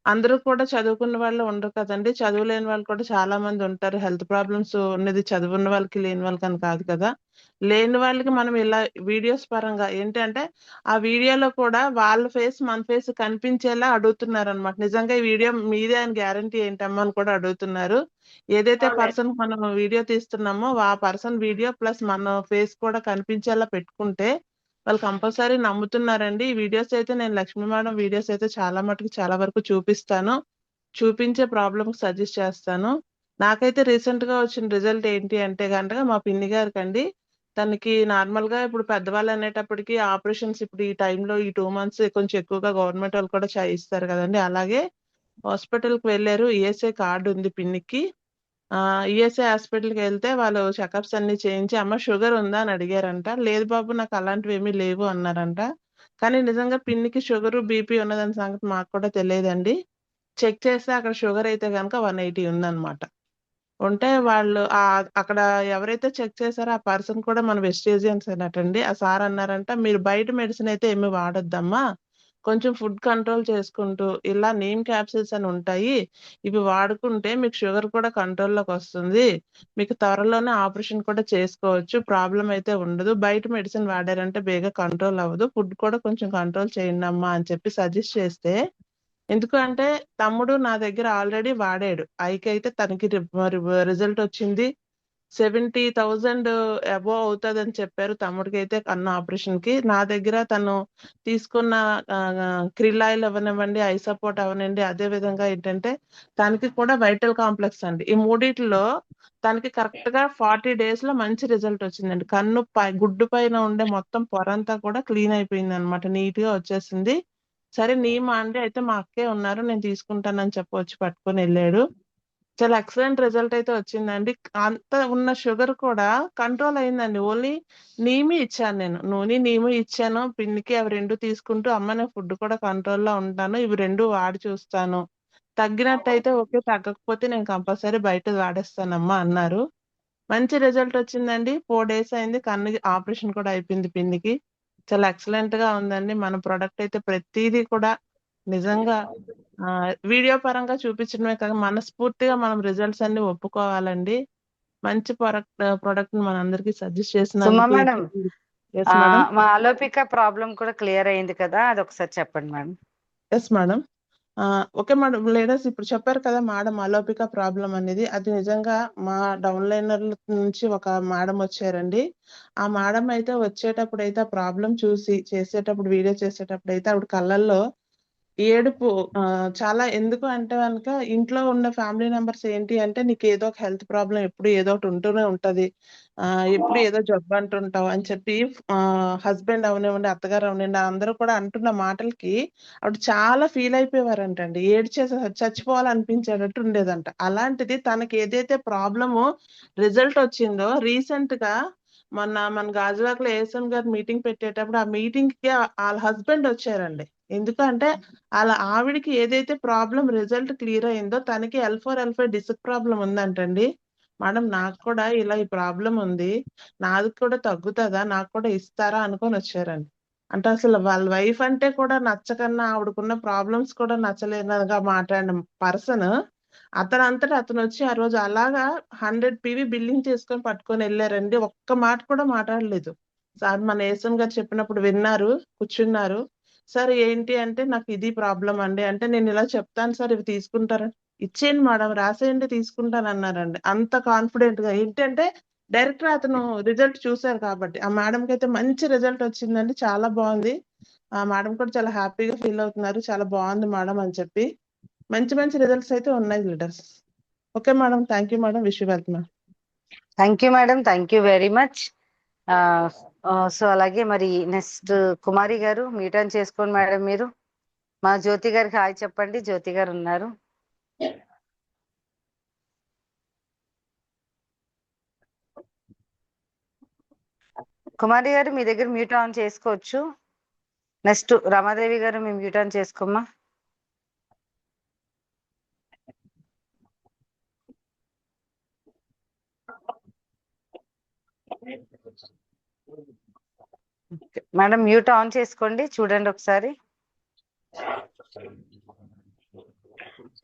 అందరూ కూడా చదువుకున్న వాళ్ళు ఉండరు కదండి, చదువు లేని వాళ్ళు కూడా చాలా మంది ఉంటారు. హెల్త్ ప్రాబ్లమ్స్ ఉన్నది చదువున్న వాళ్ళకి లేని వాళ్ళకి అని కాదు కదా. లేని వాళ్ళకి మనం ఇలా వీడియోస్ పరంగా ఏంటంటే ఆ వీడియోలో కూడా వాళ్ళ ఫేస్ మన ఫేస్ కనిపించేలా అడుగుతున్నారు అనమాట. నిజంగా ఈ వీడియో మీదే అని గ్యారంటీ ఏంటమ్మా అని కూడా అడుగుతున్నారు. ఏదైతే పర్సన్ మనం వీడియో తీస్తున్నామో ఆ పర్సన్ వీడియో ప్లస్ మన ఫేస్ కూడా కనిపించేలా పెట్టుకుంటే వాళ్ళు కంపల్సరీ నమ్ముతున్నారండి. ఈ వీడియోస్ అయితే నేను లక్ష్మీ మేడం వీడియోస్ అయితే చాలా మటుకు చాలా వరకు చూపిస్తాను, చూపించే ప్రాబ్లమ్ సజెస్ట్ చేస్తాను. నాకైతే రీసెంట్ గా వచ్చిన రిజల్ట్ ఏంటి అంటే కనుక మా పిన్ని గారికి అండి, తనకి నార్మల్ గా ఇప్పుడు పెద్దవాళ్ళు అనేటప్పటికి ఆపరేషన్స్ ఇప్పుడు ఈ టైంలో ఈ 2 months కొంచెం ఎక్కువగా గవర్నమెంట్ వాళ్ళు కూడా ఇస్తారు కదండి. అలాగే హాస్పిటల్ కి వెళ్ళారు, ఈఎస్ఐ కార్డు ఉంది పిన్నికి. ఈఎస్ఐ హాస్పిటల్కి వెళ్తే వాళ్ళు చెకప్స్ అన్ని చేయించి అమ్మ షుగర్ ఉందా అని అడిగారంట. లేదు బాబు నాకు అలాంటివి ఏమీ లేవు అన్నారంట. కానీ నిజంగా పిన్నికి షుగర్ బీపీ ఉన్నదన్న సంగతి మాకు కూడా తెలియదండి. చెక్ చేస్తే అక్కడ షుగర్ అయితే కనుక 180 ఉందన్నమాట. ఉంటే వాళ్ళు అక్కడ ఎవరైతే చెక్ చేశారో ఆ పర్సన్ కూడా మన వెజిటేరియన్స్ అన్నట్టండి. ఆ సార్ అన్నారంట, మీరు బయట మెడిసిన్ అయితే ఏమి వాడొద్దమ్మా, కొంచెం ఫుడ్ కంట్రోల్ చేసుకుంటూ ఇలా నీమ్ క్యాప్సిల్స్ అని ఉంటాయి, ఇవి వాడుకుంటే మీకు షుగర్ కూడా కంట్రోల్లోకి వస్తుంది, మీకు త్వరలోనే ఆపరేషన్ కూడా చేసుకోవచ్చు, ప్రాబ్లం అయితే ఉండదు, బయట మెడిసిన్ వాడారంటే బేగా కంట్రోల్ అవ్వదు, ఫుడ్ కూడా కొంచెం కంట్రోల్ చేయండి అమ్మా అని చెప్పి సజెస్ట్ చేస్తే, ఎందుకంటే తమ్ముడు నా దగ్గర ఆల్రెడీ వాడాడు, అయితే తనకి రిజల్ట్ వచ్చింది. 70,000 అబోవ్ అవుతుందని చెప్పారు తమ్ముడికి అయితే కన్ను ఆపరేషన్ కి. నా దగ్గర తను తీసుకున్న క్రిల్ ఆయిల్ అవనివ్వండి, ఐ సపోర్ట్ అవనండి, అదే విధంగా ఏంటంటే తనకి కూడా వైటల్ కాంప్లెక్స్ అండి, ఈ మూడిట్లో తనకి కరెక్ట్ గా 40 days లో మంచి రిజల్ట్ వచ్చిందండి. కన్ను గుడ్డు పైన ఉండే మొత్తం పొరంతా కూడా క్లీన్ అయిపోయింది అనమాట, నీట్ గా వచ్చేసింది. సరే నీమా అండి, అయితే మా అక్కే ఉన్నారు నేను తీసుకుంటానని చెప్పి వచ్చి పట్టుకొని వెళ్ళాడు. చాలా ఎక్సలెంట్ రిజల్ట్ అయితే వచ్చిందండి. అంత ఉన్న షుగర్ కూడా కంట్రోల్ అయిందండి. ఓన్లీ నీమి ఇచ్చాను నేను, నూనె నీము ఇచ్చాను పిన్నికి. అవి 2 తీసుకుంటూ అమ్మ నేను ఫుడ్ కూడా కంట్రోల్లో ఉంటాను, ఇవి 2 వాడి చూస్తాను, తగ్గినట్టయితే ఓకే, తగ్గకపోతే నేను కంపల్సరీ బయట వాడేస్తానమ్మా అన్నారు. మంచి రిజల్ట్ వచ్చిందండి. 4 days అయింది, కన్ను ఆపరేషన్ కూడా అయిపోయింది పిన్నికి. చాలా ఎక్సలెంట్ గా ఉందండి. మన ప్రొడక్ట్ అయితే ప్రతిదీ కూడా నిజంగా వీడియో పరంగా చూపించడమే కాక మనస్ఫూర్తిగా మనం రిజల్ట్స్ అన్ని ఒప్పుకోవాలండి. మంచి ప్రొడక్ట్ మనందరికి సజెస్ట్ సుమా చేసినందుకు. Madam, yes madam. మా అలోపిక ప్రాబ్లం కూడా క్లియర్ అయింది కదా, అది ఒకసారి చెప్పండి madam. Yes madam. Okay madam, leaders ఇప్పుడు చెప్పారు కదా మేడం అలోపిక ప్రాబ్లం అనేది, అది నిజంగా మా డౌన్లైనర్ల నుంచి ఒక మేడం వచ్చారండి. ఆ మేడం అయితే వచ్చేటప్పుడు అయితే ఆ ప్రాబ్లం చూసి చేసేటప్పుడు వీడియో చేసేటప్పుడు అయితే ఆవిడ కళ్ళల్లో ఏడుపు చాలా. ఎందుకు అంటే కనుక ఇంట్లో ఉన్న ఫ్యామిలీ మెంబర్స్ ఏంటి అంటే నీకు ఏదో ఒక హెల్త్ ప్రాబ్లం ఎప్పుడు ఏదో ఒకటి ఉంటూనే ఉంటది, ఎప్పుడు ఏదో జబ్బు అంటుంటావు అని చెప్పి హస్బెండ్ అవనివ్వండి, అత్తగారు అవనివ్వండి, అందరూ కూడా అంటున్న మాటలకి ఆవిడ చాలా ఫీల్ అయిపోయేవారంటండి. చచ్చిపోవాలనిపించేటట్టు ఉండేదంట. అలాంటిది తనకి ఏదైతే ప్రాబ్లము రిజల్ట్ వచ్చిందో రీసెంట్ గా మన గాజువాకలో ఏఎస్ఎం గారు మీటింగ్ పెట్టేటప్పుడు ఆ మీటింగ్ కి వాళ్ళ హస్బెండ్ వచ్చారండి. ఎందుకంటే వాళ్ళ ఆవిడికి ఏదైతే ప్రాబ్లం రిజల్ట్ క్లియర్ అయిందో తనకి L4 L5 disc problem ఉందంటండి. Madam నాకు కూడా ఇలా ఈ ప్రాబ్లం ఉంది, నాది కూడా తగ్గుతుందా, నాకు కూడా ఇస్తారా అనుకొని వచ్చారండి. అంటే అసలు వాళ్ళ వైఫ్ అంటే కూడా నచ్చకన్నా ఆవిడకున్న ప్రాబ్లమ్స్ కూడా నచ్చలేనగా మాట్లాడిన పర్సన్ అతనంతటా అతను వచ్చి ఆ రోజు అలాగా 100 PV బిల్లింగ్ చేసుకొని పట్టుకొని వెళ్ళారండి. ఒక్క మాట కూడా మాట్లాడలేదు. సార్ మన ఏసం గారు చెప్పినప్పుడు విన్నారు, కూర్చున్నారు. సార్ ఏంటి అంటే నాకు ఇది ప్రాబ్లం అండి అంటే, నేను ఇలా చెప్తాను సార్ ఇవి తీసుకుంటారా, ఇచ్చేయండి మేడం రాసేయండి తీసుకుంటాను అన్నారండి. అంత కాన్ఫిడెంట్ గా ఏంటంటే డైరెక్టర్ అతను రిజల్ట్ చూశారు కాబట్టి. ఆ మేడం కి అయితే మంచి రిజల్ట్ వచ్చిందండి, చాలా బాగుంది. ఆ మేడం కూడా చాలా హ్యాపీగా ఫీల్ అవుతున్నారు, చాలా బాగుంది మేడం అని చెప్పి. మంచి మంచి రిజల్ట్స్ అయితే ఉన్నాయి leaders. Okay madam, thank you madam, wish you well ma'am. Thank you madam, thank you very much. So అలాగే మరి నెక్స్ట్ కుమారి గారు మీట్ ఆన్ చేసుకోండి మేడం. మీరు మా జ్యోతి గారికి హాయ్ చెప్పండి. జ్యోతి గారు ఉన్నారు. కుమారి గారు మీ దగ్గర మ్యూట్ ఆన్ చేసుకోవచ్చు. నెక్స్ట్ రమాదేవి గారు మేము మ్యూట్ ఆన్ చేసుకోమ్మా. మేడం మ్యూట్ ఆన్ చేసుకోండి, చూడండి ఒకసారి.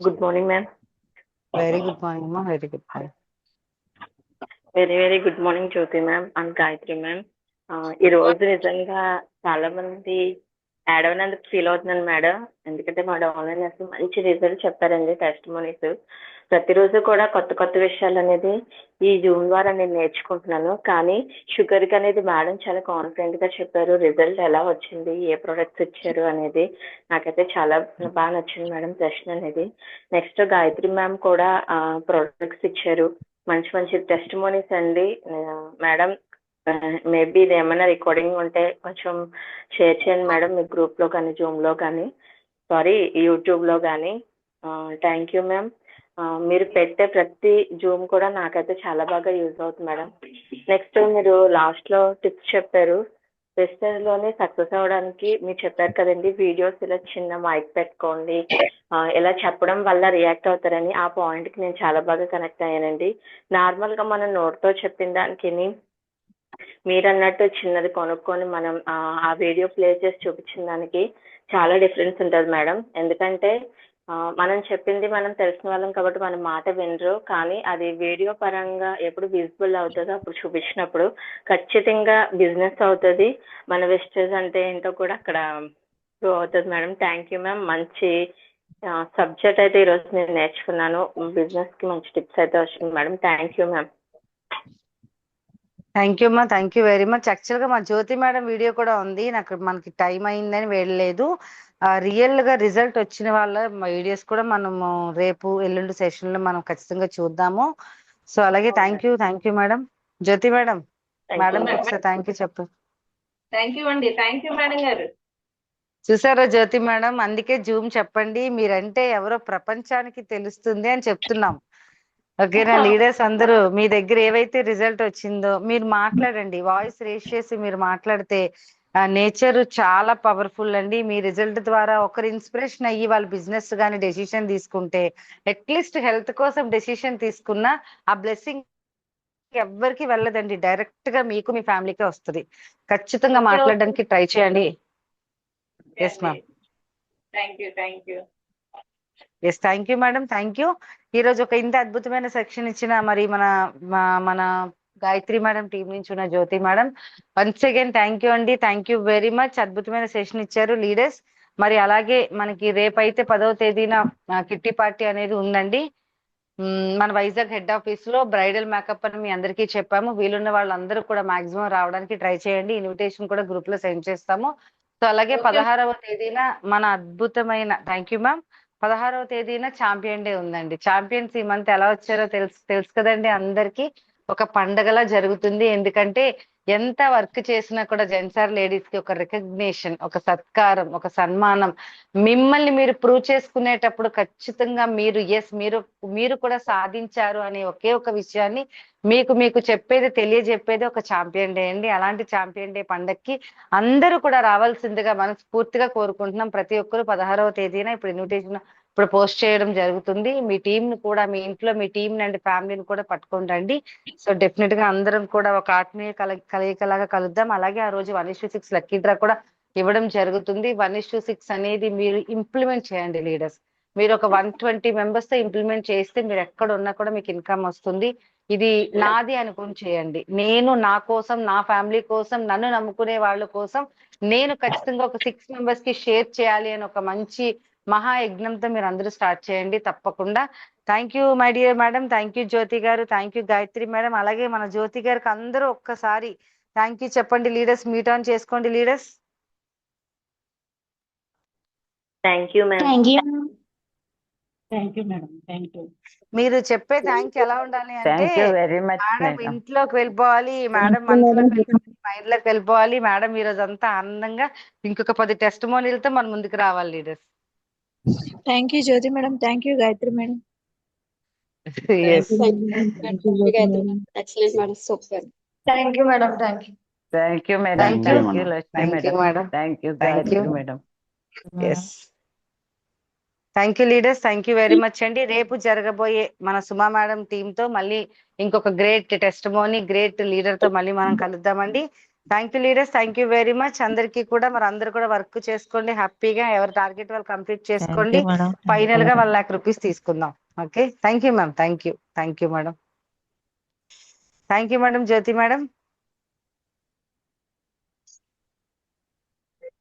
Good morning ma'am. Very good morning అమ్మా, very good morning. Very good morning Jyoti ma'am and Gayatri ma'am. ఈ రోజు నిజంగా చాలా మంది యాడ్ అయినందుకు ఫీల్ అవుతున్నాను మేడం. ఎందుకంటే మా ఆన్లైన్ అసలు మంచి రిజల్ట్ చెప్పారండి, టెస్టిమోనీస్. ప్రతిరోజు కూడా కొత్త కొత్త విషయాలు అనేది ఈ జూమ్ ద్వారా నేను నేర్చుకుంటున్నాను. కానీ షుగర్ కి అనేది మేడం చాలా కాన్ఫిడెంట్ గా చెప్పారు. రిజల్ట్ ఎలా వచ్చింది, ఏ ప్రొడక్ట్స్ ఇచ్చారు అనేది నాకైతే చాలా బాగా నచ్చింది మేడం టెస్ట్ అనేది. నెక్స్ట్ గాయత్రి మ్యామ్ కూడా ప్రొడక్ట్స్ ఇచ్చారు, మంచి మంచి టెస్టిమోనీస్ అండి మేడం. మేబీ ఇది ఏమైనా రికార్డింగ్ ఉంటే కొంచెం షేర్ చేయండి మేడం, మీ గ్రూప్ లో కానీ జూమ్ లో కానీ, సారీ యూట్యూబ్ లో కానీ. Thank you ma'am. మీరు పెట్టే ప్రతి జూమ్ కూడా నాకైతే చాలా బాగా యూజ్ అవుతుంది మేడం. నెక్స్ట్ మీరు లాస్ట్ లో టిప్స్ చెప్పారు, వెస్టర్న్ లోనే సక్సెస్ అవ్వడానికి మీరు చెప్పారు కదండి, వీడియోస్ ఇలా చిన్న మైక్ పెట్టుకోండి, ఇలా చెప్పడం వల్ల రియాక్ట్ అవుతారని. ఆ పాయింట్ కి నేను చాలా బాగా కనెక్ట్ అయ్యానండి. నార్మల్ గా మనం నోట్తో చెప్పిన దానికి మీరు అన్నట్టు చిన్నది కొనుక్కొని మనం ఆ వీడియో ప్లే చేసి చూపించిన దానికి చాలా డిఫరెన్స్ ఉంటుంది మేడం. ఎందుకంటే మనం చెప్పింది మనం తెలిసిన వాళ్ళం కాబట్టి మన మాట వినరు, కానీ అది వీడియో పరంగా ఎప్పుడు విజిబుల్ అవుతుందో అప్పుడు చూపించినప్పుడు ఖచ్చితంగా బిజినెస్ అవుతుంది. మన వెస్టేజ్ అంటే ఏంటో కూడా అక్కడ ప్రూవ్ అవుతుంది మేడం. Thank you ma'am. మంచి సబ్జెక్ట్ అయితే ఈరోజు నేను నేర్చుకున్నాను. బిజినెస్ కి మంచి టిప్స్ అయితే వచ్చింది madam. Thank you ma'am. Thank you అమ్మా, thank you very much. Actual గా మా జ్యోతి మేడం వీడియో కూడా ఉంది, మనకి టైం అయిందని వెళ్ళలేదు. రియల్ గా రిజల్ట్ వచ్చిన వాళ్ళ వీడియోస్ కూడా మనము రేపు ఎల్లుండి సెషన్ లో మనం ఖచ్చితంగా చూద్దాము. సో అలాగే thank you madam. Jyothi madam, madam ఒకసారి థ్యాంక్ యూ చెప్పు. థ్యాంక్ యూ అండి. Thank you madam garu. చూసారా జ్యోతి మేడం, అందుకే జూమ్ చెప్పండి, మీరంటే ఎవరో ప్రపంచానికి తెలుస్తుంది అని చెప్తున్నాం. ఓకేనా లీడర్స్ అందరూ మీ దగ్గర ఏవైతే రిజల్ట్ వచ్చిందో మీరు మాట్లాడండి, వాయిస్ రేస్ చేసి మీరు మాట్లాడితే నేచర్ చాలా పవర్ఫుల్ అండి. మీ రిజల్ట్ ద్వారా ఒకరు ఇన్స్పిరేషన్ అయ్యి వాళ్ళ బిజినెస్ కానీ డెసిషన్ తీసుకుంటే, అట్లీస్ట్ హెల్త్ కోసం డెసిషన్ తీసుకున్నా ఆ బ్లెస్సింగ్ ఎవ్వరికి వెళ్ళదండి, డైరెక్ట్ గా మీకు మీ ఫ్యామిలీకే వస్తుంది. ఖచ్చితంగా మాట్లాడడానికి ట్రై చేయండి. Yes ma'am. Yes thank you madam, thank you. ఈ రోజు ఒక ఇంత అద్భుతమైన సెక్షన్ ఇచ్చిన మరి మన గాయత్రి మేడం టీం నుంచి ఉన్న Jyoti madam, once again thank you అండి. Thank you very much. అద్భుతమైన సెషన్ ఇచ్చారు లీడర్స్. మరి అలాగే మనకి రేపైతే 10వ తేదీన కిట్టి పార్టీ అనేది ఉందండి. మన వైజాగ్ హెడ్ ఆఫీస్ లో బ్రైడల్ మేకప్ అని మీ అందరికీ చెప్పాము. వీలున్న వాళ్ళందరూ కూడా మాక్సిమం రావడానికి ట్రై చేయండి. ఇన్విటేషన్ కూడా గ్రూప్ లో సెండ్ చేస్తాము. సో అలాగే 16వ తేదీన మన అద్భుతమైన థ్యాంక్ యూ మ్యామ్. 16వ తేదీన ఛాంపియన్ డే ఉందండి. ఛాంపియన్స్ ఈ మంత్ ఎలా వచ్చారో తెలుసు కదండి అందరికి. ఒక పండగలా జరుగుతుంది, ఎందుకంటే ఎంత వర్క్ చేసినా కూడా జెంట్స్ ఆర్ లేడీస్ కి ఒక రికగ్నిషన్, ఒక సత్కారం, ఒక సన్మానం, మిమ్మల్ని మీరు ప్రూవ్ చేసుకునేటప్పుడు ఖచ్చితంగా మీరు కూడా సాధించారు అనే ఒకే ఒక విషయాన్ని మీకు తెలియజెప్పేది ఒక ఛాంపియన్ డే అండి. అలాంటి ఛాంపియన్ డే పండక్కి అందరూ కూడా రావాల్సిందిగా మనస్ఫూర్తిగా కోరుకుంటున్నాం. ప్రతి ఒక్కరు 16వ తేదీన ఇప్పుడు ఇన్విటేషన్ పోస్ట్ చేయడం జరుగుతుంది. మీ టీం ను కూడా, మీ ఇంట్లో మీ టీం అండ్ ఫ్యామిలీని కూడా పట్టుకొని రండి. సో డెఫినెట్ గా అందరం కూడా ఒక ఆత్మీయ కలయికలాగా కలుద్దాం. అలాగే ఆ రోజు 1:6 లక్కీ డ్రా కూడా ఇవ్వడం జరుగుతుంది. 1:6 అనేది మీరు ఇంప్లిమెంట్ చేయండి లీడర్స్. మీరు ఒక 120 మెంబర్స్ తో ఇంప్లిమెంట్ చేస్తే మీరు ఎక్కడ ఉన్నా కూడా మీకు ఇన్కమ్ వస్తుంది. ఇది నాది అనుకుని చేయండి. నేను నా కోసం, నా ఫ్యామిలీ కోసం, నన్ను నమ్ముకునే వాళ్ళ కోసం నేను ఖచ్చితంగా ఒక 6 మెంబర్స్ కి షేర్ చేయాలి అని ఒక మంచి మహా యజ్ఞంతో మీరు అందరూ స్టార్ట్ చేయండి తప్పకుండా. Thank you my dear madam, thank you Jyoti garu, thank you Gayatri madam. అలాగే మన జ్యోతి గారికి అందరూ ఒక్కసారి థ్యాంక్ యూ చెప్పండి లీడర్స్. మీట్ ఆన్ చేసుకోండి leaders. Thank you ma'am. Thank you madam. Thank you. మీరు చెప్పే థ్యాంక్ యూ ఎలా ఉండాలి అంటే thank you very much madam madam. ఇంట్లోకి వెళ్ళిపోవాలి, మేడం మనసులోకి వెళ్ళిపోవాలి, మైండ్ లోకి వెళ్ళిపోవాలి. మేడం ఈ రోజు అంతా ఆనందంగా ఇంకొక 10 టెస్టిమోనీలతో మన ముందుకు రావాలి leaders. Thank you Jyothi madam. Thank you Gayatri madam. Yes. Excellent madam, super. Thank you madam. Thank you. Thank you madam. Thank you. Thank you Lakshmi Thank you, madam. madam. Thank you Thank Gayatri you. Madam. Yes thank you leaders, thank you very much అండి. రేపు జరగబోయే మన సుమా madam team తో మళ్ళీ ఇంకొక great testimony, great leader తో మళ్ళీ మనం కలుద్దామండి. Thank you leaders, thank you very much. అందరికీ కూడా మరి అందరు కూడా వర్క్ చేసుకోండి హ్యాపీగా, ఎవరి టార్గెట్ వాళ్ళు కంప్లీట్ చేసుకోండి. ఫైనల్ గా 1 lakh రూపీస్ తీసుకుందాం. Okay, thank you ma'am. Thank you madam. Thank you madam Jyothi madam.